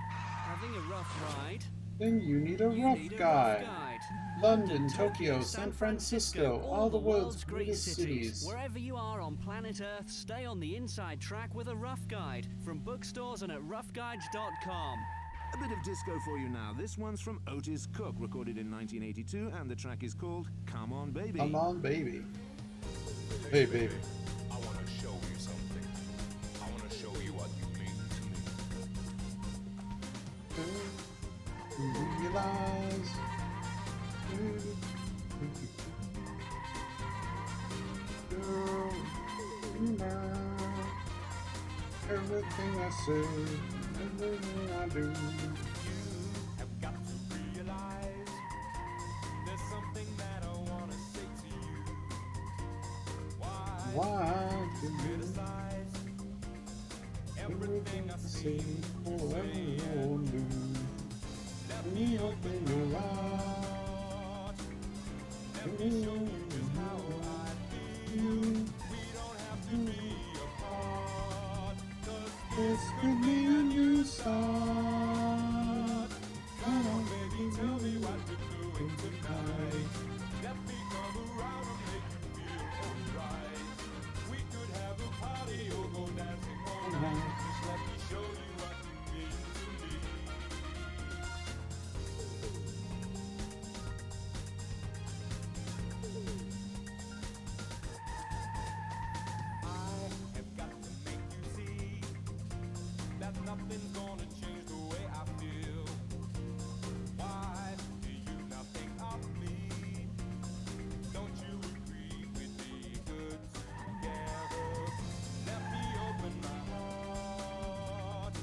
Having a rough ride? Then you need a rough guide. London, Tokyo, San Francisco, all the world's greatest cities. Wherever you are on planet Earth, stay on the inside track with a rough guide from bookstores and at roughguides.com. A bit of disco for you now. This one's from Otis Cook, recorded in 1982, and the track is called Come On Baby. Come on, baby. Hey, baby. I want to show you something. I want to show you what you mean to me. Realize girl, everything I say, everything I do. You have got to realize there's something that I want to say to you. Why do you criticize everything I say or do? Let me open your heart. Let me show you just how I feel. We don't have to be apart. 'Cause this could be a new start. come on, baby, tell me what you're doing tonight. Let me come around and make you feel alright. We could have a party or go dancing all night. Just let me show you what you mean to me. I have got to make you see that nothing's gonna change the way I feel. Why do you not think of me? Don't you agree we'd be good together? Let me open my heart.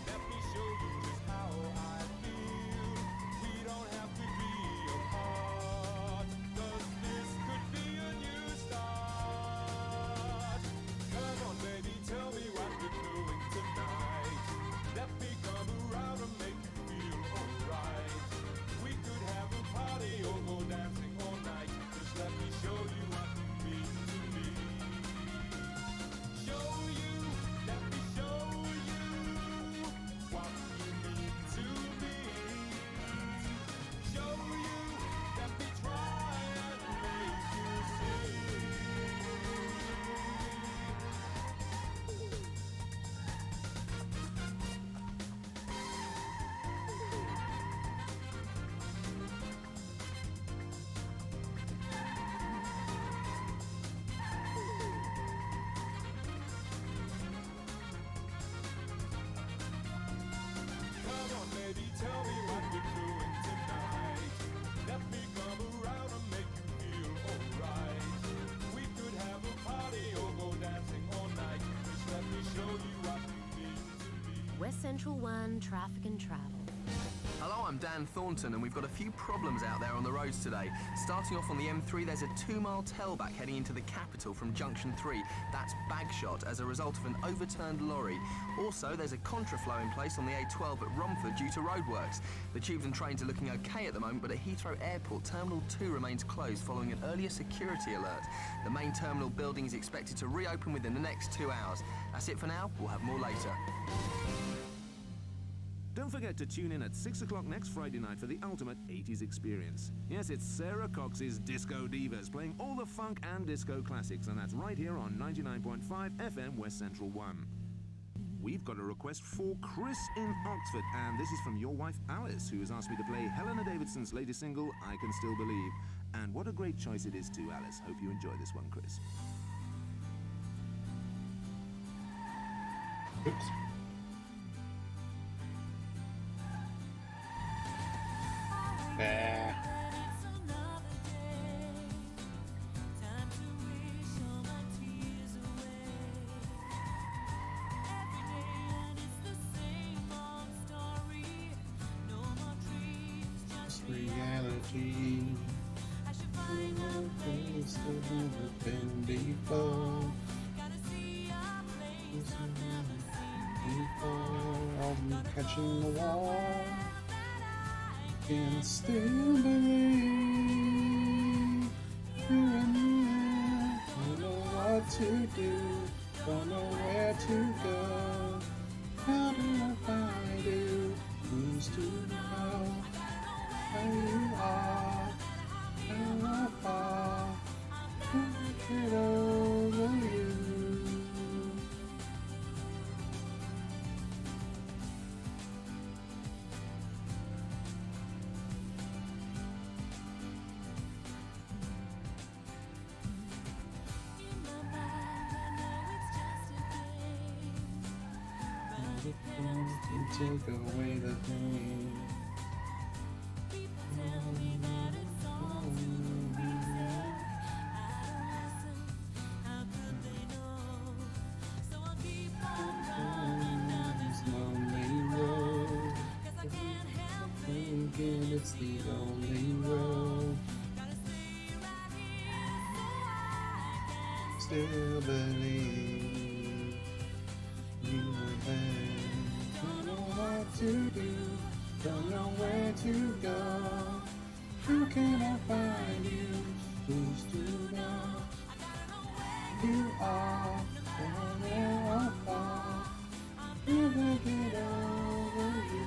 Let me show you just how I feel. We don't have to be apart, 'cause this could be a new start. Come on, baby, tell me what you're doing tonight. Let me come around and make you feel alright. We could have a party or go dancing all night. Just let me show you what you mean to me. Show you, let me show you what you mean to me. Show you, let me try and make you see. Come on, baby, tell me what you're doing tonight. Let me come around and make you feel alright. We could have a party or go dancing all night. Just let me show you what you mean to me. West Central 1 Traffic and Travel. Hello, I'm Dan Thornton, and we've got a few problems out there on the roads today. Starting off on the M3, there's a 2-mile tailback heading into the capital from Junction 3. That's Bagshot as a result of an overturned lorry. Also, there's a contraflow in place on the A12 at Romford due to roadworks. The tubes and trains are looking okay at the moment, but at Heathrow Airport, Terminal 2 remains closed following an earlier security alert. The main terminal building is expected to reopen within the next 2 hours. That's it for now. We'll have more later. Don't forget to tune in at 6 o'clock next Friday night for the ultimate 80s experience. Yes, it's Sarah Cox's Disco Divas playing all the funk and disco classics, and that's right here on 99.5 FM West Central 1. We've got a request for Chris in Oxford, and this is from your wife Alice, who has asked me to play Helena Davidson's latest single, I Can Still Believe. And what a great choice it is too, Alice. Hope you enjoy this one, Chris. Oops. Nah. Reality. Things that never been before. I'm catching the wall. Can still believe you and me. Don't know what to do. Don't know where to go. How do I find you? Who's to know? How you are, how I fall, get over you. Take away the pain. It's the only road. Still believe you were there. Don't know what to do. Don't know where to go. How can I find you? Who's to know? You are where I fall. Never get over you.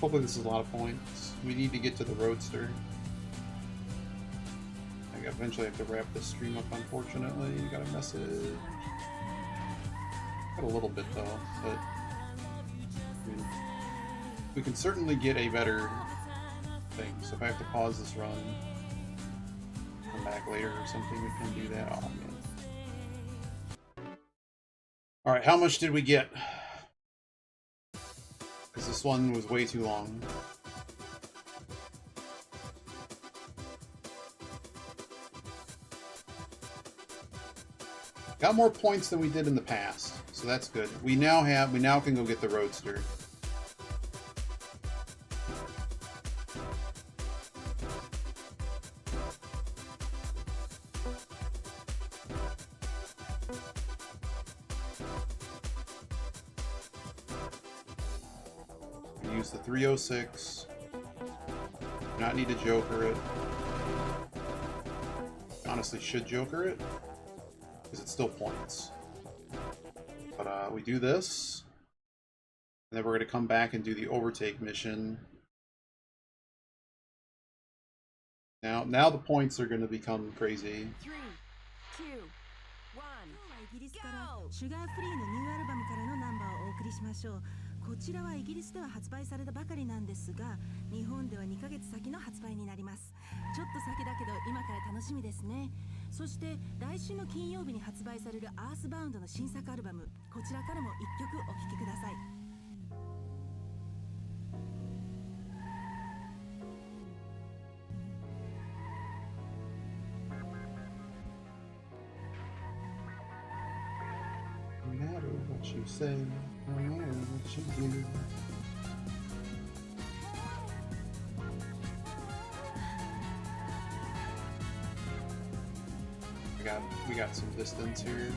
Hopefully this is a lot of points. We need to get to the Roadster. I eventually have to wrap this stream up, unfortunately. Got a message. Got a little bit though, but I mean, we can certainly get a better thing. So if I have to pause this run, come back later or something, we can do that. Oh man. Alright, how much did we get? Because this one was way too long. Got more points than we did in the past, so that's good. We now can go get the Roadster. Use the 306. Not need to Joker it. Honestly, should Joker it, because it's still points. But we do this, and then we're going to come back and do the overtake mission. Now the points are going to become crazy. 3, 2, 1, イギリスからシュガーフリーのニューアルバムからのナンバーをお送りしましょう。ここちらはイギリスでは発売されたばかりなんですが、日本では2ヶ月先の発売になります。ちょっと先だけど今から楽しみですね。そして来週の金曜日に発売されるアースバウンドの新作アルバム、こちらからも1曲お聴きください。No matter what you say, no matter what you do. We got some distance here.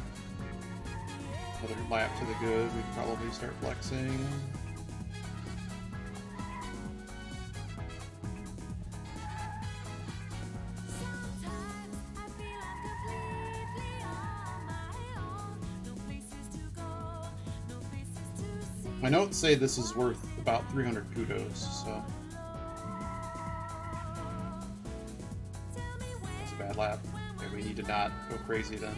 Another lap to the good. We'd probably start flexing. My notes say this is worth about 300 kudos, so that's a bad lap. Okay, we need to not go crazy then.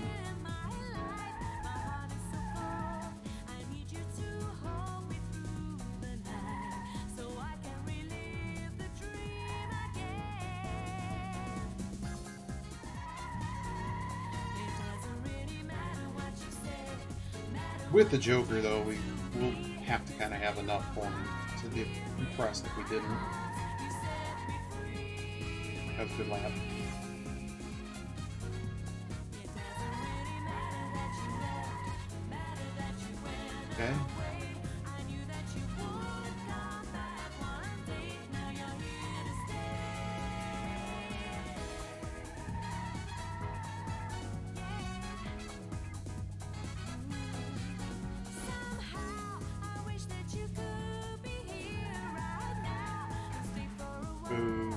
With the Joker, though, we will have to kind of have enough for him to be impressed if we didn't. That was a good lap. Okay. Boo.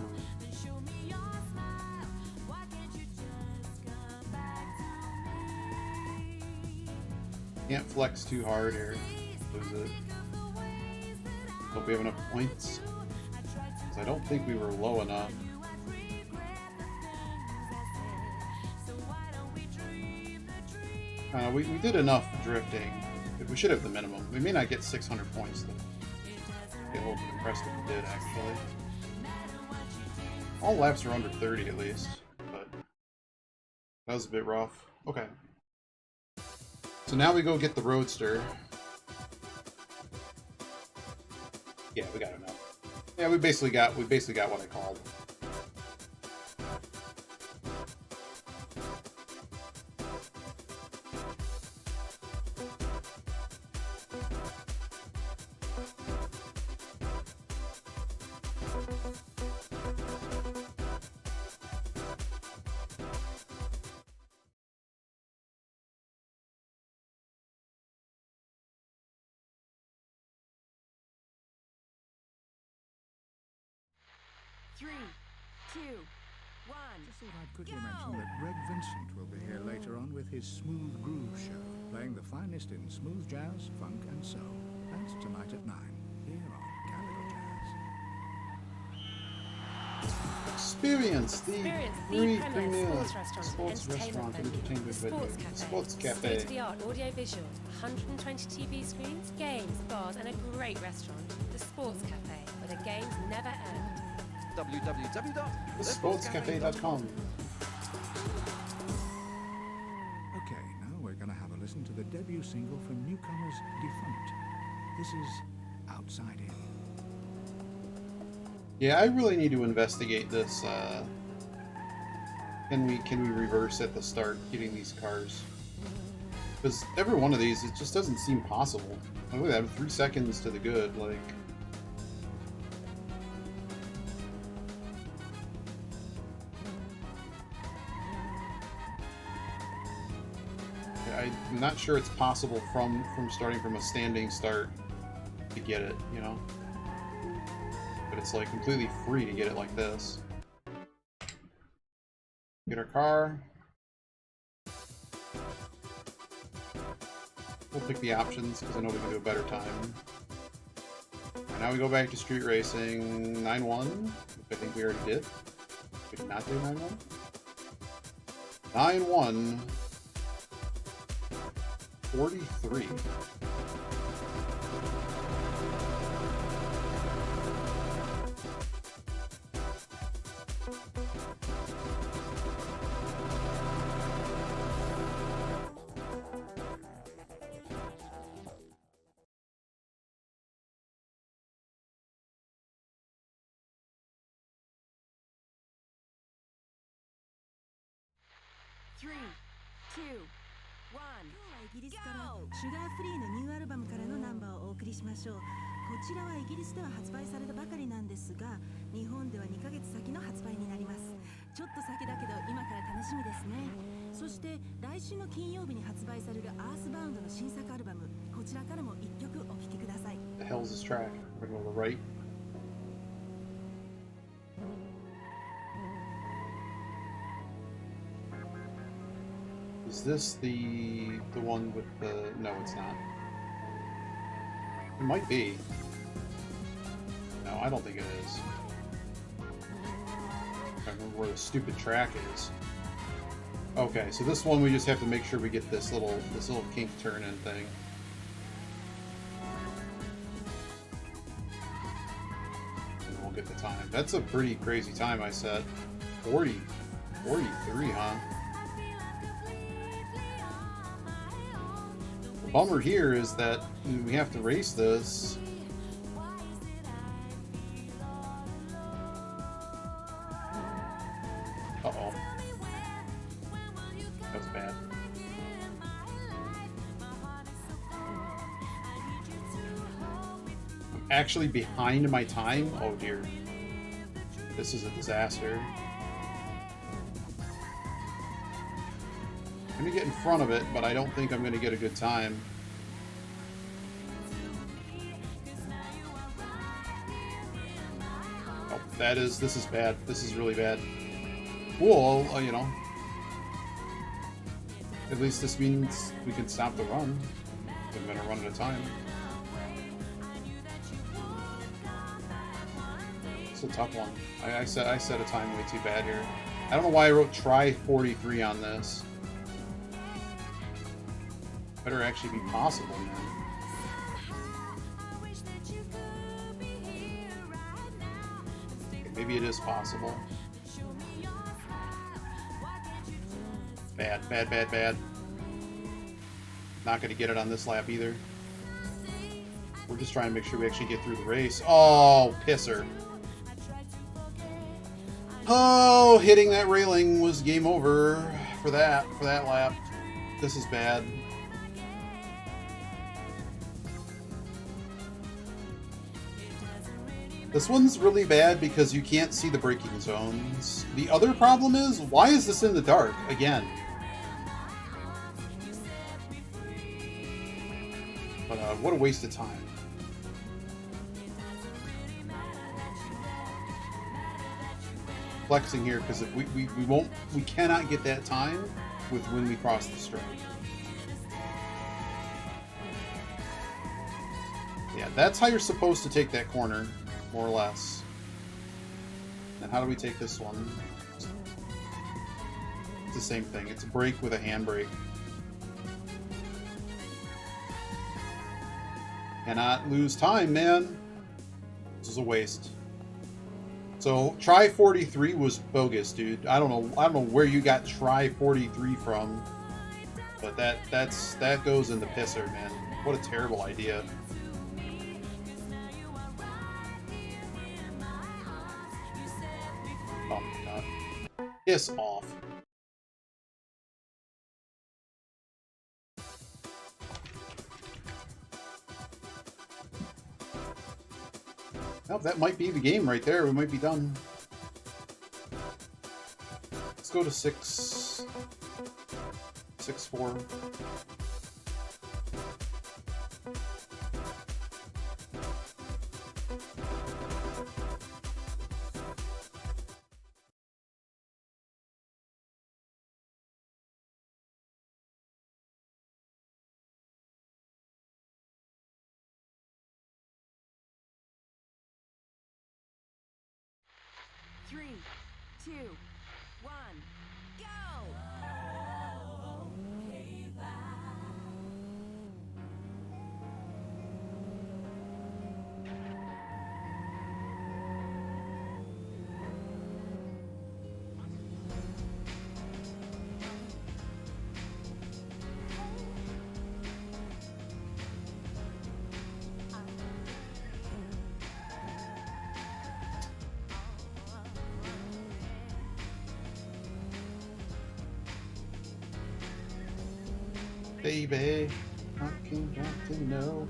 Can't flex too hard here. Lose it. Hope we have enough points. Because I don't think we were low enough. We did enough drifting. We should have the minimum. We may not get 600 points though. Get a little bit impressed if we did, actually. All laps are under 30 at least, but that was a bit rough. Okay. So now we go get the Roadster. Yeah, we got enough. Yeah, we basically got what I called. Three, two, one. Just thought I'd quickly mention that Greg Vincent will be here later on with his Smooth Groove show, playing the finest in smooth jazz, funk, and soul. That's tonight at 9 here on Capital Jazz. Experience the premier premier sports restaurant and entertainment venue, Sports Cafe. State-of-the-art audio-visual, 120 TV screens, games, bars, and a great restaurant. The Sports Cafe, where the games never end. www.thesportscafe.com. Okay, now we're going to have a listen to the debut single from newcomers Defunct. This is Outside In. Yeah, I really need to investigate this. Can we reverse at the start getting these cars? Because every one of these, it just doesn't seem possible. Like, look at that, 3 seconds to the good, like. I'm not sure it's possible from starting from a standing start to get it, you know? But it's like completely free to get it like this. Get our car. We'll pick the options because I know we can do a better time. And now we go back to street racing 9-1, which I think we already did. We did not do 9-1. 9-1. 43. 3, 2, 1, イギリスからシュガーフリーのニューアルバムからのナンバーをお送りしましょう。こちらはイギリスでは発売されたばかりなんですが、日本では2ヶ月先の発売になります。ちょっと先だけど今から楽しみですね。そして来週の金曜日に発売されるアースバウンドの新作アルバム、こちらからも1曲お聴きください。 The hell's this track? We're gonna go to the right. Is this the one with the... No, it's not. It might be. No, I don't think it is. I remember where the stupid track is. Okay, so this one we just have to make sure we get this little kink turn in thing. And we'll get the time. That's a pretty crazy time I set. 43, huh? The bummer here is that we have to race this. Uh-oh. That's bad. I'm actually behind my time? Oh dear. This is a disaster. I'm gonna get in front of it, but I don't think I'm gonna get a good time. Oh, this is bad. This is really bad. Cool, you know. At least this means we can stop the run. I'm gonna run at a time. It's a tough one. I set a time way too bad here. I don't know why I wrote try 43 on this. Better actually be possible, man. Maybe it is possible. Bad, bad, bad, bad. Not gonna get it on this lap either. We're just trying to make sure we actually get through the race. Oh, pisser. Oh, hitting that railing was game over for that lap. This is bad. This one's really bad because you can't see the braking zones. The other problem is, why is this in the dark again? But what a waste of time. Flexing here because we cannot get that time with when we cross the strike. Yeah, that's how you're supposed to take that corner, more or less. And how do we take this one? It's the same thing. It's a brake with a handbrake. Cannot lose time, man. This is a waste. So try 43 was bogus, dude. I don't know where you got try 43 from, but that goes in the pisser, man. What a terrible idea. Oh my god. Piss off. Oh, that might be the game right there. We might be done. Let's go to 6-4. Three, two, one, go! Baby, I can got to know.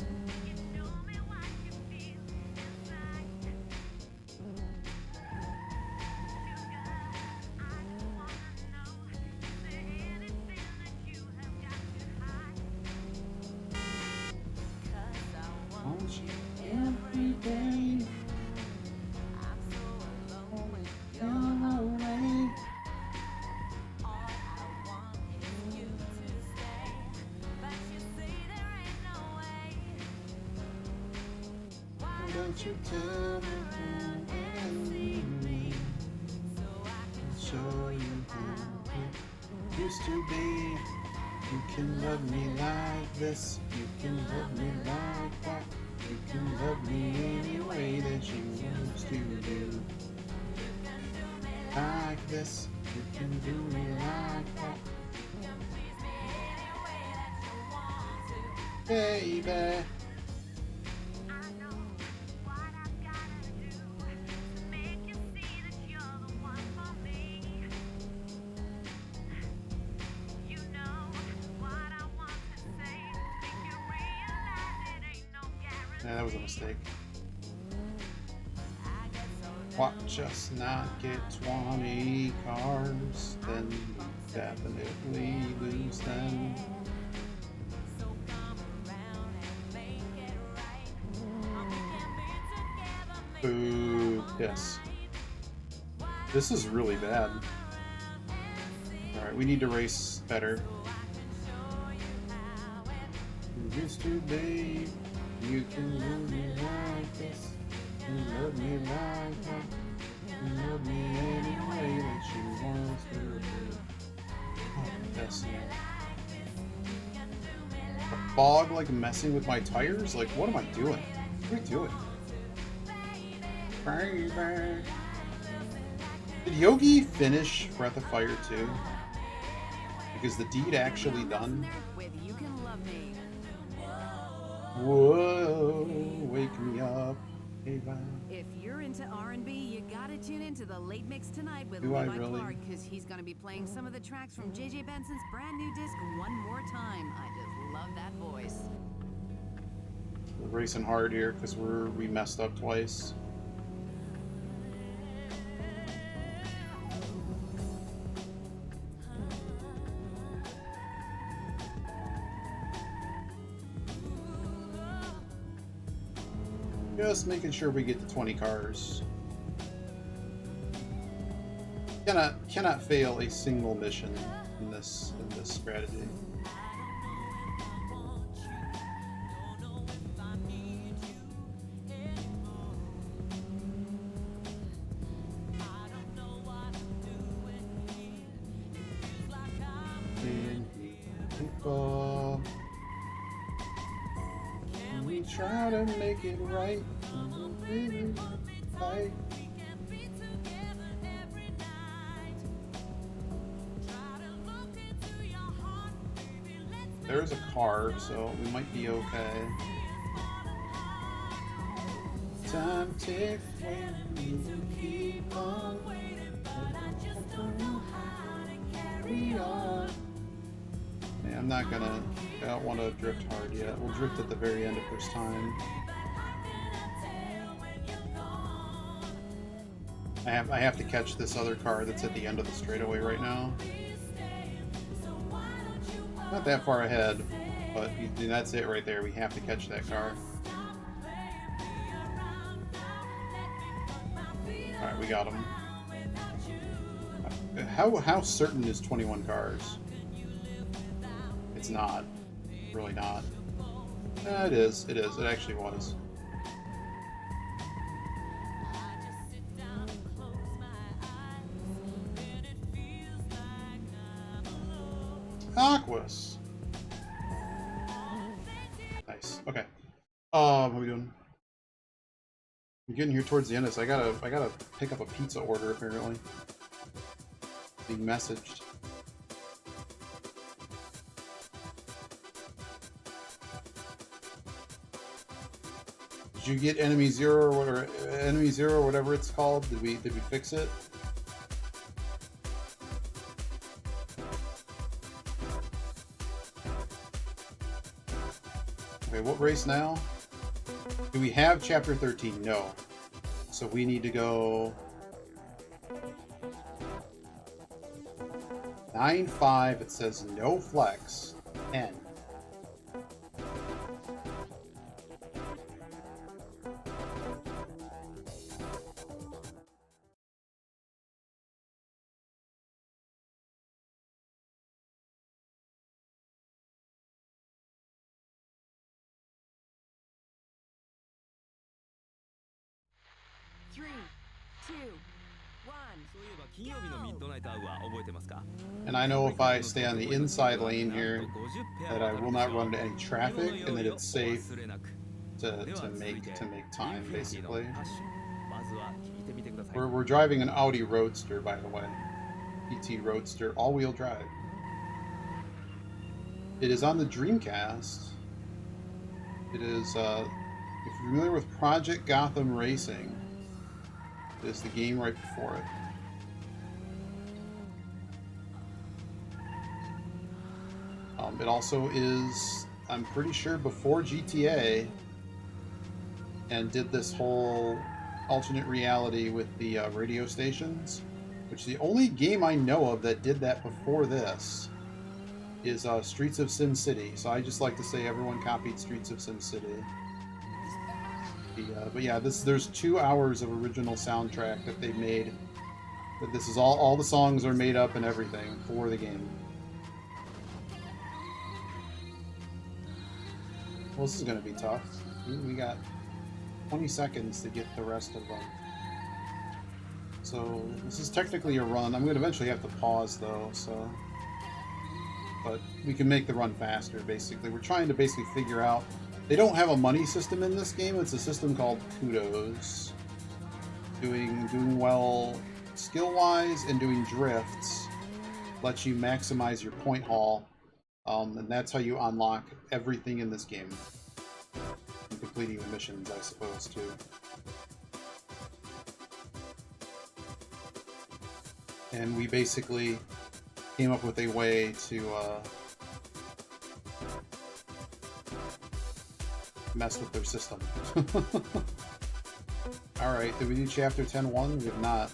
Want you every day. Away. Don't you tell me show you how it used to be. You can love me like this. You can love me like that. You can love me any way that you used to do. Like this. You can do me like that. Baby. Yeah, that was a mistake. Watch us not get 20 cars, then we definitely lose them. Boo. Yes. This is really bad. Alright, we need to race better. You used to be. You can love me like this. You love me like that. You love me any way that you want to do. Oh, yes. A fog like messing with my tires? Like, what am I doing? What are we doing? Baby. Did Yogi finish Breath of Fire 2? Like, is the deed actually done? You Can Love Me. Whoa, wake me up. If you're into R&B, you gotta tune into the late mix tonight with Do I Levi really? Clark, because he's gonna be playing some of the tracks from JJ Benson's brand new disc one more time. I just love that voice. We're racing hard here because we messed up twice. Just making sure we get to 20 cars. Cannot fail a single mission in this strategy. People, we try to make it right. Fight. There's a car, so we might be okay. Time ticks when you keep on waiting, but I just don't know how to carry on. Yeah, I'm not gonna. I don't want to drift hard yet. We'll drift at the very end if there's time. I have to catch this other car that's at the end of the straightaway right now. Not that far ahead, but that's it right there. We have to catch that car. Alright, we got him. How certain is 21 cars? It's not. Really not. It is. It is. It actually was. Aquas. Nice. Okay. What are we doing? I'm getting here towards the end of this. I gotta pick up a pizza order apparently. Being messaged. Did you get enemy zero or whatever it's called? Did we fix it? Okay, what race now? Do we have chapter 13? No. So we need to go 9-5. It says no flex. 10. And I know if I stay on the inside lane here that I will not run into any traffic and that it's safe to make time, basically. We're driving an Audi Roadster, by the way. PT Roadster, all-wheel drive. It is on the Dreamcast. It is, if you're familiar with Project Gotham Racing, it is the game right before it. It also is, I'm pretty sure, before GTA, and did this whole alternate reality with the radio stations, which the only game I know of that did that before this is Streets of Sin City. So I just like to say everyone copied Streets of Sin City. But yeah, there's 2 hours of original soundtrack that they made. But this is all the songs are made up and everything for the game. Well, this is going to be tough. We got 20 seconds to get the rest of them. So this is technically a run. I'm going to eventually have to pause though, so. But we can make the run faster, basically. We're trying to basically figure out. They don't have a money system in this game. It's a system called Kudos. Doing well skill-wise and doing drifts lets you maximize your point haul. And that's how you unlock everything in this game. And completing the missions, I suppose, too. And we basically came up with a way to mess with their system. Alright, did we do chapter 10-1? We have not.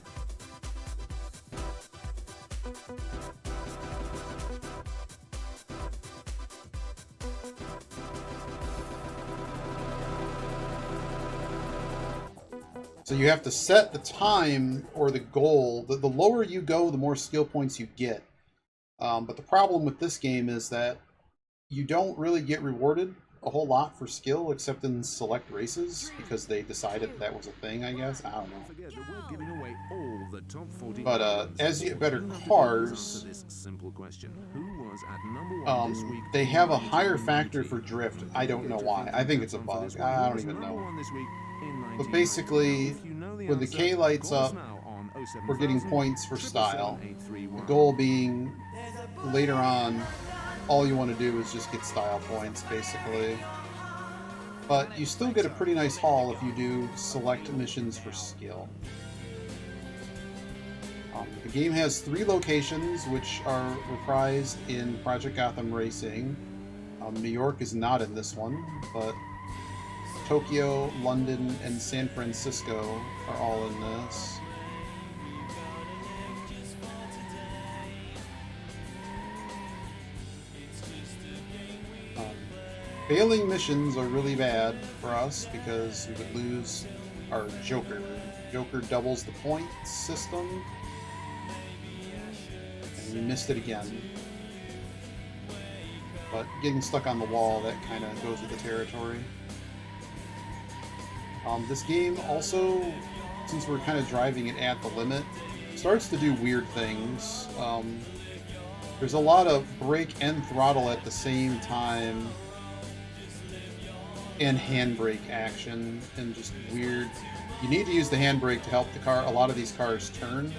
So you have to set the time or the goal. The lower you go, the more skill points you get. But the problem with this game is that you don't really get rewarded a whole lot for skill, except in select races, because they decided that was a thing, I guess. I don't know. But as you get better cars, they have a higher factor for drift. I don't know why. I think it's a bug. I don't even know. But basically, when the K lights up, we're getting points for style. The goal being, later on, all you want to do is just get style points, basically. But you still get a pretty nice haul if you do select missions for skill. The game has 3 locations, which are reprised in Project Gotham Racing. New York is not in this one, but Tokyo, London, and San Francisco are all in this. Failing missions are really bad for us because we would lose our Joker. Joker doubles the point system, and we missed it again. But getting stuck on the wall, that kind of goes with the territory. This game also, since we're kind of driving it at the limit, starts to do weird things. There's a lot of brake and throttle at the same time, and handbrake action, and just weird. You need to use the handbrake to help the car. A lot of these cars turn.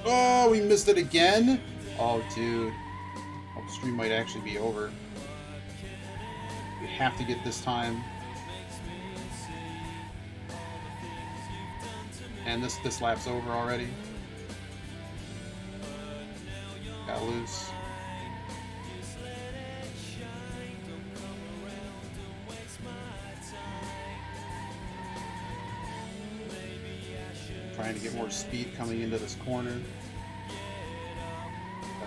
Oh, we missed it again! Oh, dude. Oh, the stream might actually be over. We have to get this time. And this lap's over already. Got loose. Trying to get more speed coming into this corner.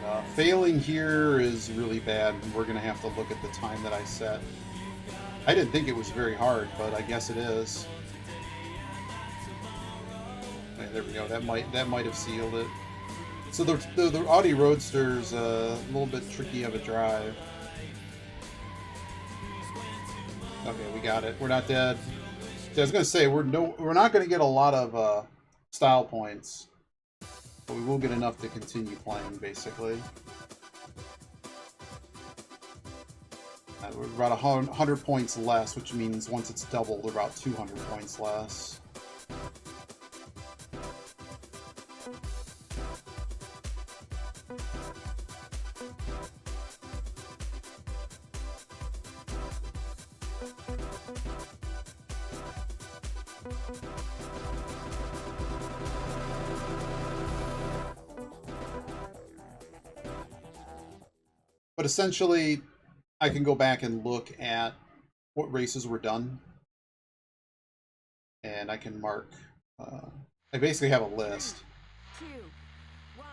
But failing here is really bad. We're going to have to look at the time that I set. I didn't think it was very hard, but I guess it is. Okay, there we go. That might have sealed it. So the Audi Roadster's a little bit tricky of a drive. Okay, we got it. We're not dead. I was gonna say we're not gonna get a lot of style points, but we will get enough to continue playing. Basically, we're about 100 points less, which means once it's doubled, we're about 200 points less. But essentially, I can go back and look at what races were done, and I can mark. I basically have a list. 2, 1,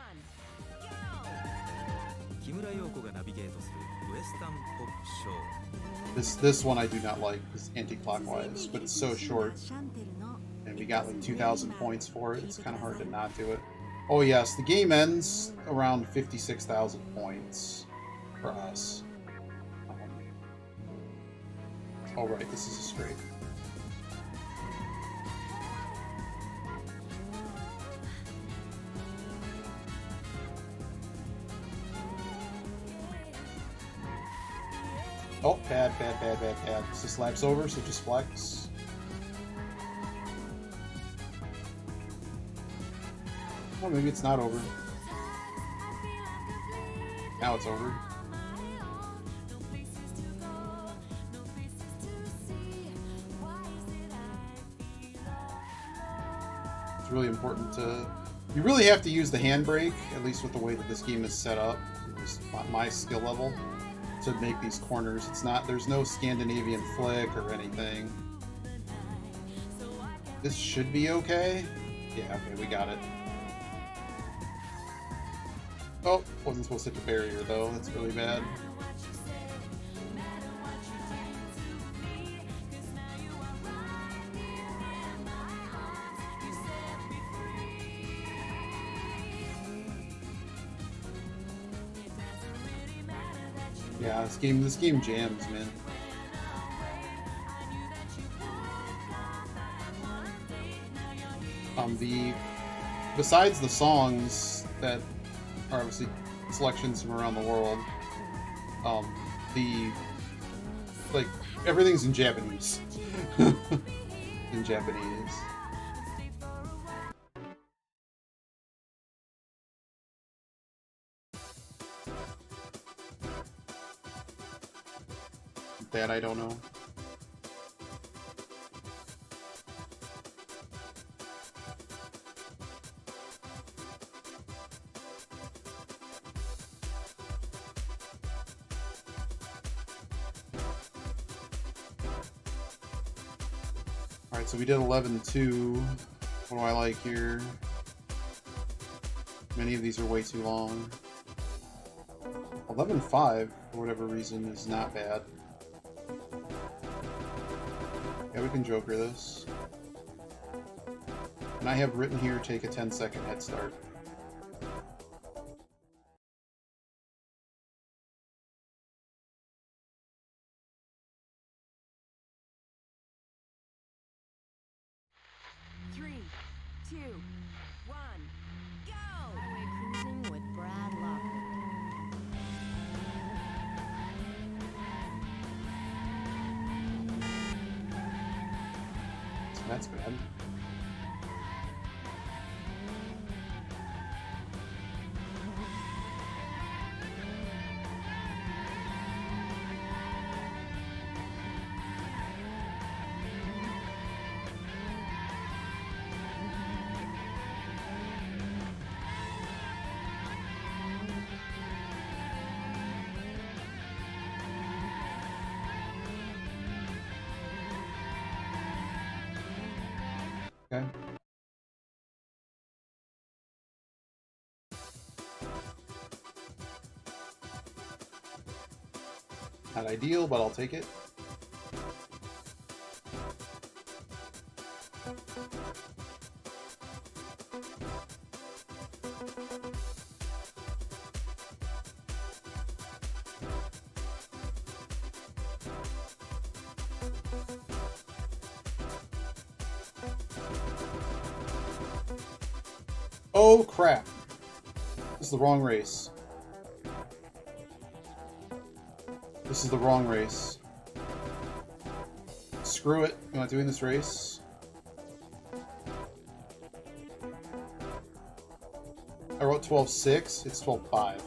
go! This one I do not like, is anti-clockwise, but it's so short, and we got like 2,000 points for it. It's kind of hard to not do it. Oh yes, the game ends around 56,000 points. For us. Oh right, this is a straight. Oh, bad. So this lap's over, so just flex. Oh, maybe it's not over. Now it's over. It's really important to... You really have to use the handbrake, at least with the way that this game is set up, at least on my skill level, to make these corners. It's not... There's no Scandinavian flick or anything. This should be okay. Yeah, okay, we got it. Oh, wasn't supposed to hit the barrier though. That's really bad. Yeah, this game jams, man. Besides the songs that are obviously selections from around the world, everything's in Japanese. In Japanese. That I don't know. Alright, so we did 11-2. What do I like here? Many of these are way too long. 11-5, for whatever reason, is not bad. Yeah, we can Joker this. And I have written here, take a 10-second head start. That's bad. Not ideal, but I'll take it. Oh crap. This is the wrong race. This is the wrong race. Screw it. I'm not doing this race. I wrote 12.6. It's 12.5.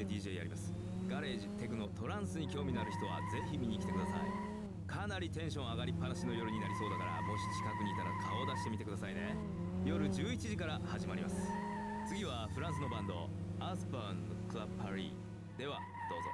DJ やります。ガレージ、テクノ、トランスに興味のある人はぜひ見に来てください。かなりテンション上がりっぱなしの夜になりそうだから、もし近くにいたら顔を出してみてくださいね。夜11時から始まります。次はフランスのバンド、アースバーンクラブパリ。ではどうぞ。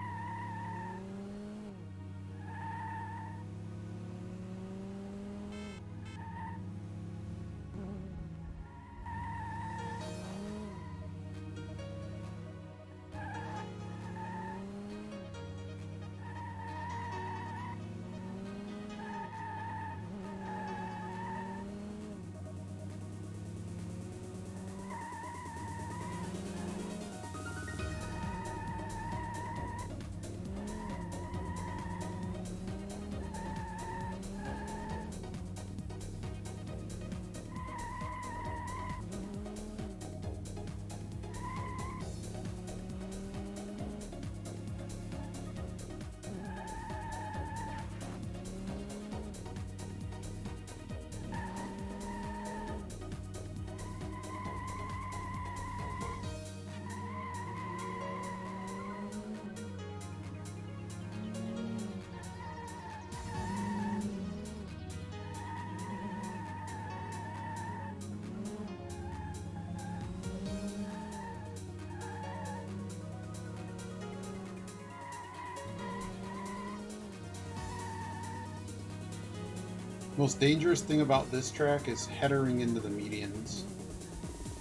Most dangerous thing about this track is headering into the medians.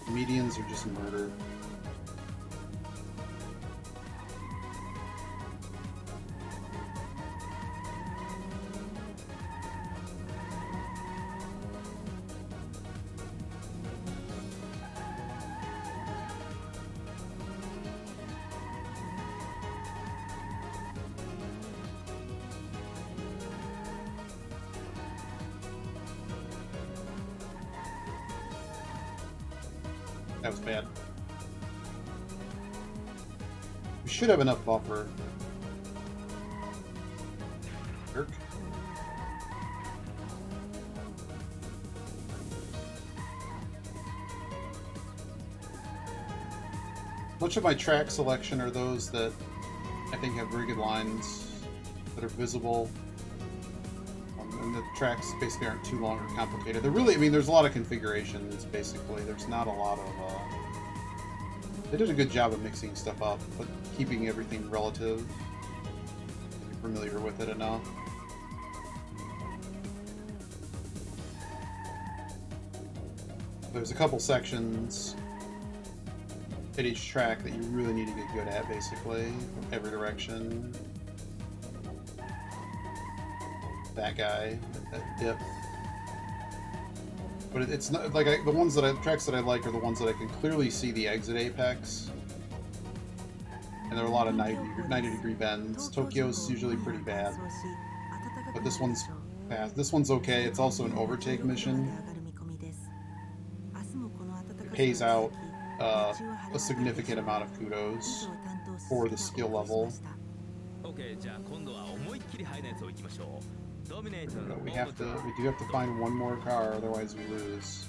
The medians are just murder. That was bad. We should have enough buffer. Jerk. Much of my track selection are those that I think have very good lines that are visible. And the tracks basically aren't too long or complicated. They're really, I mean, there's a lot of configurations, basically. There's not a lot of, they did a good job of mixing stuff up, but keeping everything relative. If you're familiar with it enough. There's a couple sections at each track that you really need to get good at, basically, from every direction. That guy, that dip. But it's not like the ones that tracks that I like are the ones that I can clearly see the exit apex, and there are a lot of 90-degree bends. Tokyo's usually pretty bad, but this one's fast. This one's okay. It's also an overtake mission. It pays out a significant amount of kudos for the skill level. But we do have to find one more car, otherwise we lose.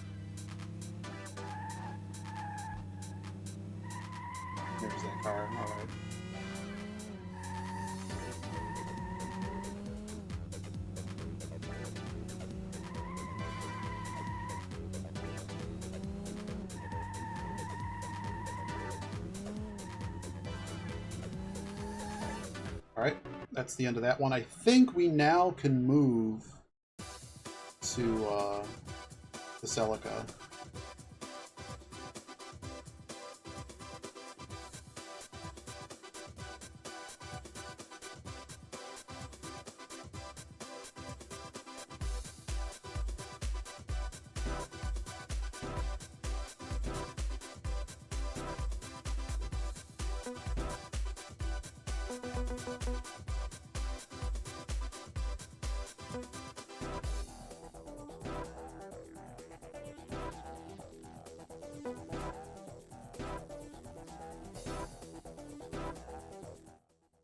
There's that car, alright. Alright, that's the end of that one. I think we now can move to the Celica.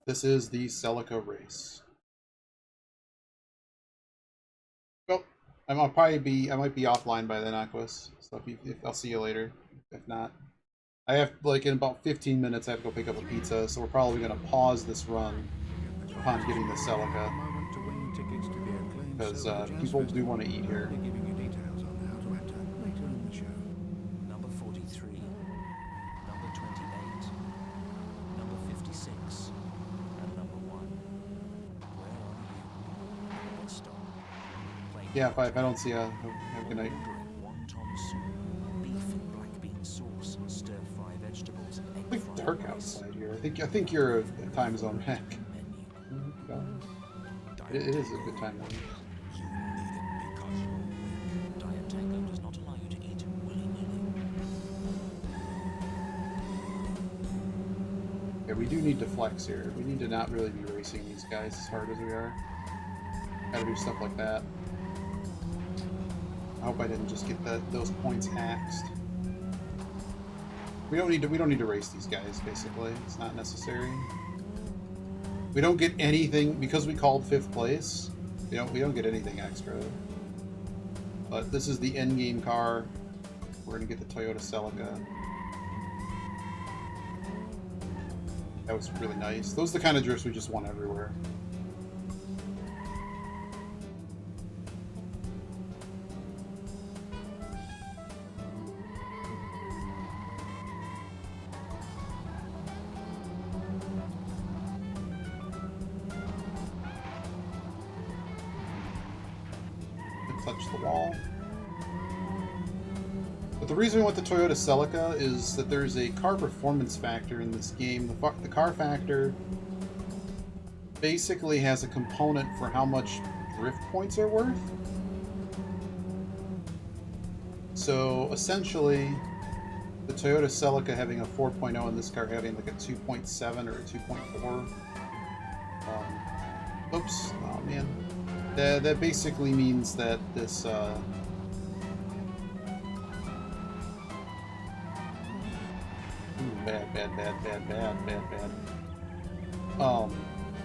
This is the Celica race. Well, I might be offline by then, Aquas. So if I'll see you later. If not, I have like in about 15 minutes. I have to go pick up a pizza, so we're probably going to pause this run upon getting the Celica because people do want to eat here. Number 43, number 28, number 56, and number 1. Where are you? Bus stop. Yeah, if I don't see you, have a good night. Wonton soup, beef and black bean sauce, stir-fry vegetables, and egg It's fried dark rice. outside here. I think you're a time zone hack. It is a good time zone. Diet Tango does not allow you to eat willy-nilly. Yeah, we do need to flex here. We need to not really be racing these guys as hard as we are. Gotta do stuff like that. I hope I didn't just get those points axed. We don't need to race these guys, basically. It's not necessary. We don't get anything because we called 5th place. We don't get anything extra. But this is the end game car. We're gonna get the Toyota Celica. That was really nice. Those are the kind of drifts we just want everywhere. Touch the wall. But the reason we want the Toyota Celica is that there's a car performance factor in this game. The car factor basically has a component for how much drift points are worth. So essentially, the Toyota Celica having a 4.0 and this car having like a 2.7 or a 2.4. Oops, oh man. That basically means that this bad.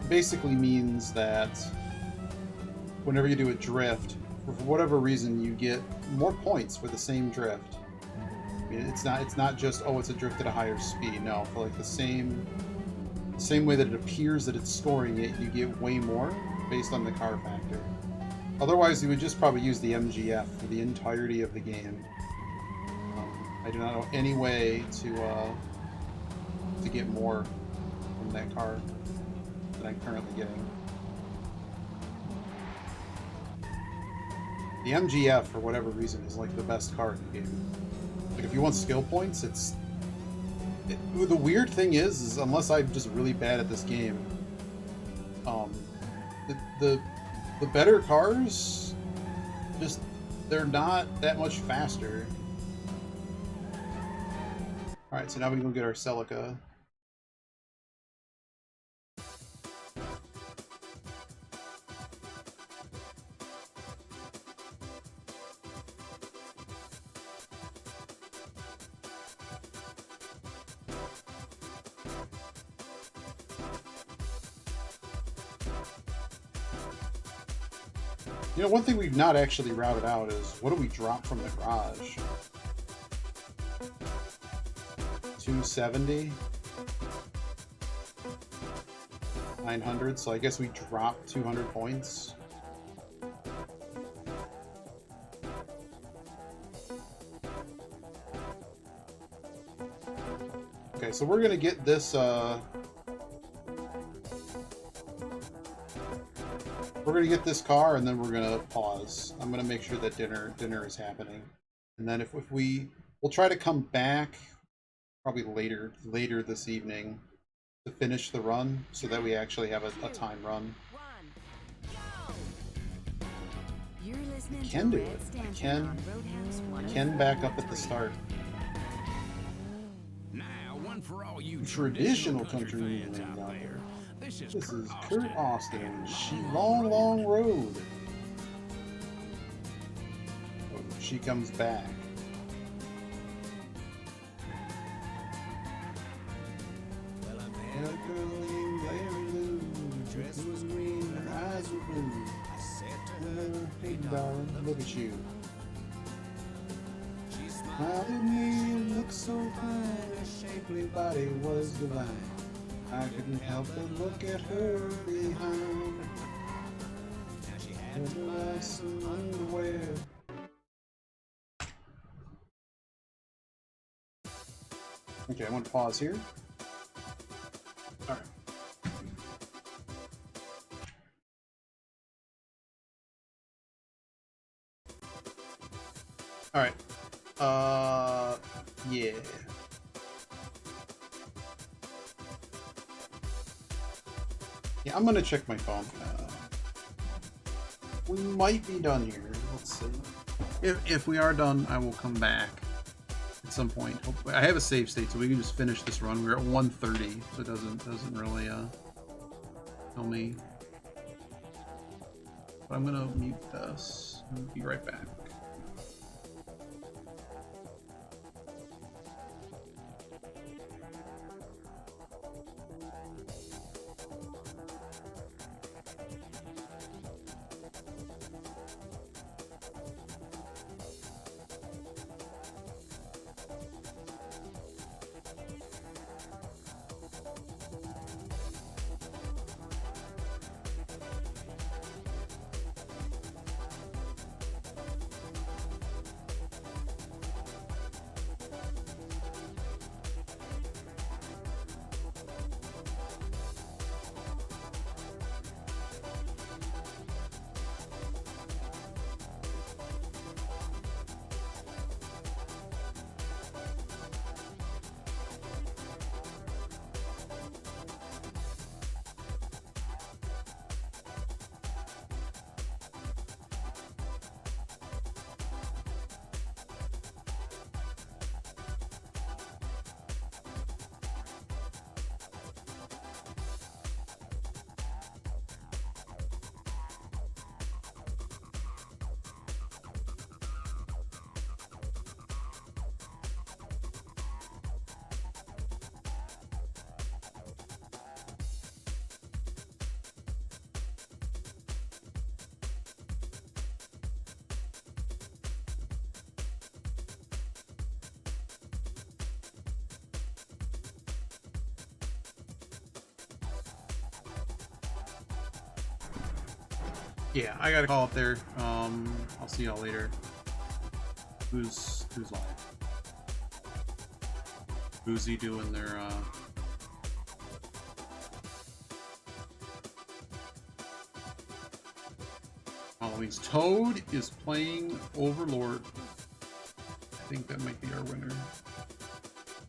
Basically means that whenever you do a drift, for whatever reason, you get more points for the same drift. I mean, it's not just, oh, it's a drift at a higher speed. No, for like the same way that it appears that it's scoring it, you get way more based on the car factor. Otherwise, you would just probably use the MGF for the entirety of the game. I do not know any way to get more from that car than I'm currently getting. The MGF, for whatever reason, is like the best car in the game. Like, if you want skill points, the weird thing is unless I'm just really bad at this game, the better cars, just, they're not that much faster. Alright, so now we can go get our Celica. You know, one thing we've not actually routed out is, what do we drop from the garage? 270? 900, so I guess we dropped 200 points. Okay, so we're gonna get this, We're gonna get this car and then we're gonna pause. I'm gonna make sure that dinner is happening, and then if we'll try to come back probably later this evening to finish the run so that we actually have a time run. You're listening I can to do Red it. Stanchion on Roadhouse I can back up at the 104.3. start. Now, one for all you Traditional country fans music out there. This is Kurt Austin and She Long Long Road. Oh, she comes back. Well, I Had met a girl named Larry Lou. Dress was green, her eyes were blue. I said to her, Hey darling, look at you. she smiled. Smiled at me and looked so fine. Her shapely body was divine. I couldn't help but look at her behind. Now she had To buy some underwear. Okay, I want to pause here. All right. All right. Yeah. Yeah, I'm gonna check my phone. We might be done here. Let's see. If we are done, I will come back at some point. Hopefully, I have a save state, so we can just finish this run. We're at 1:30, so it doesn't really tell me. But I'm gonna mute this and be right back. Yeah, I gotta call up there. I'll see y'all later. Who's live? Who's he doing their Halloween's Toad is playing Overlord. I think that might be our winner.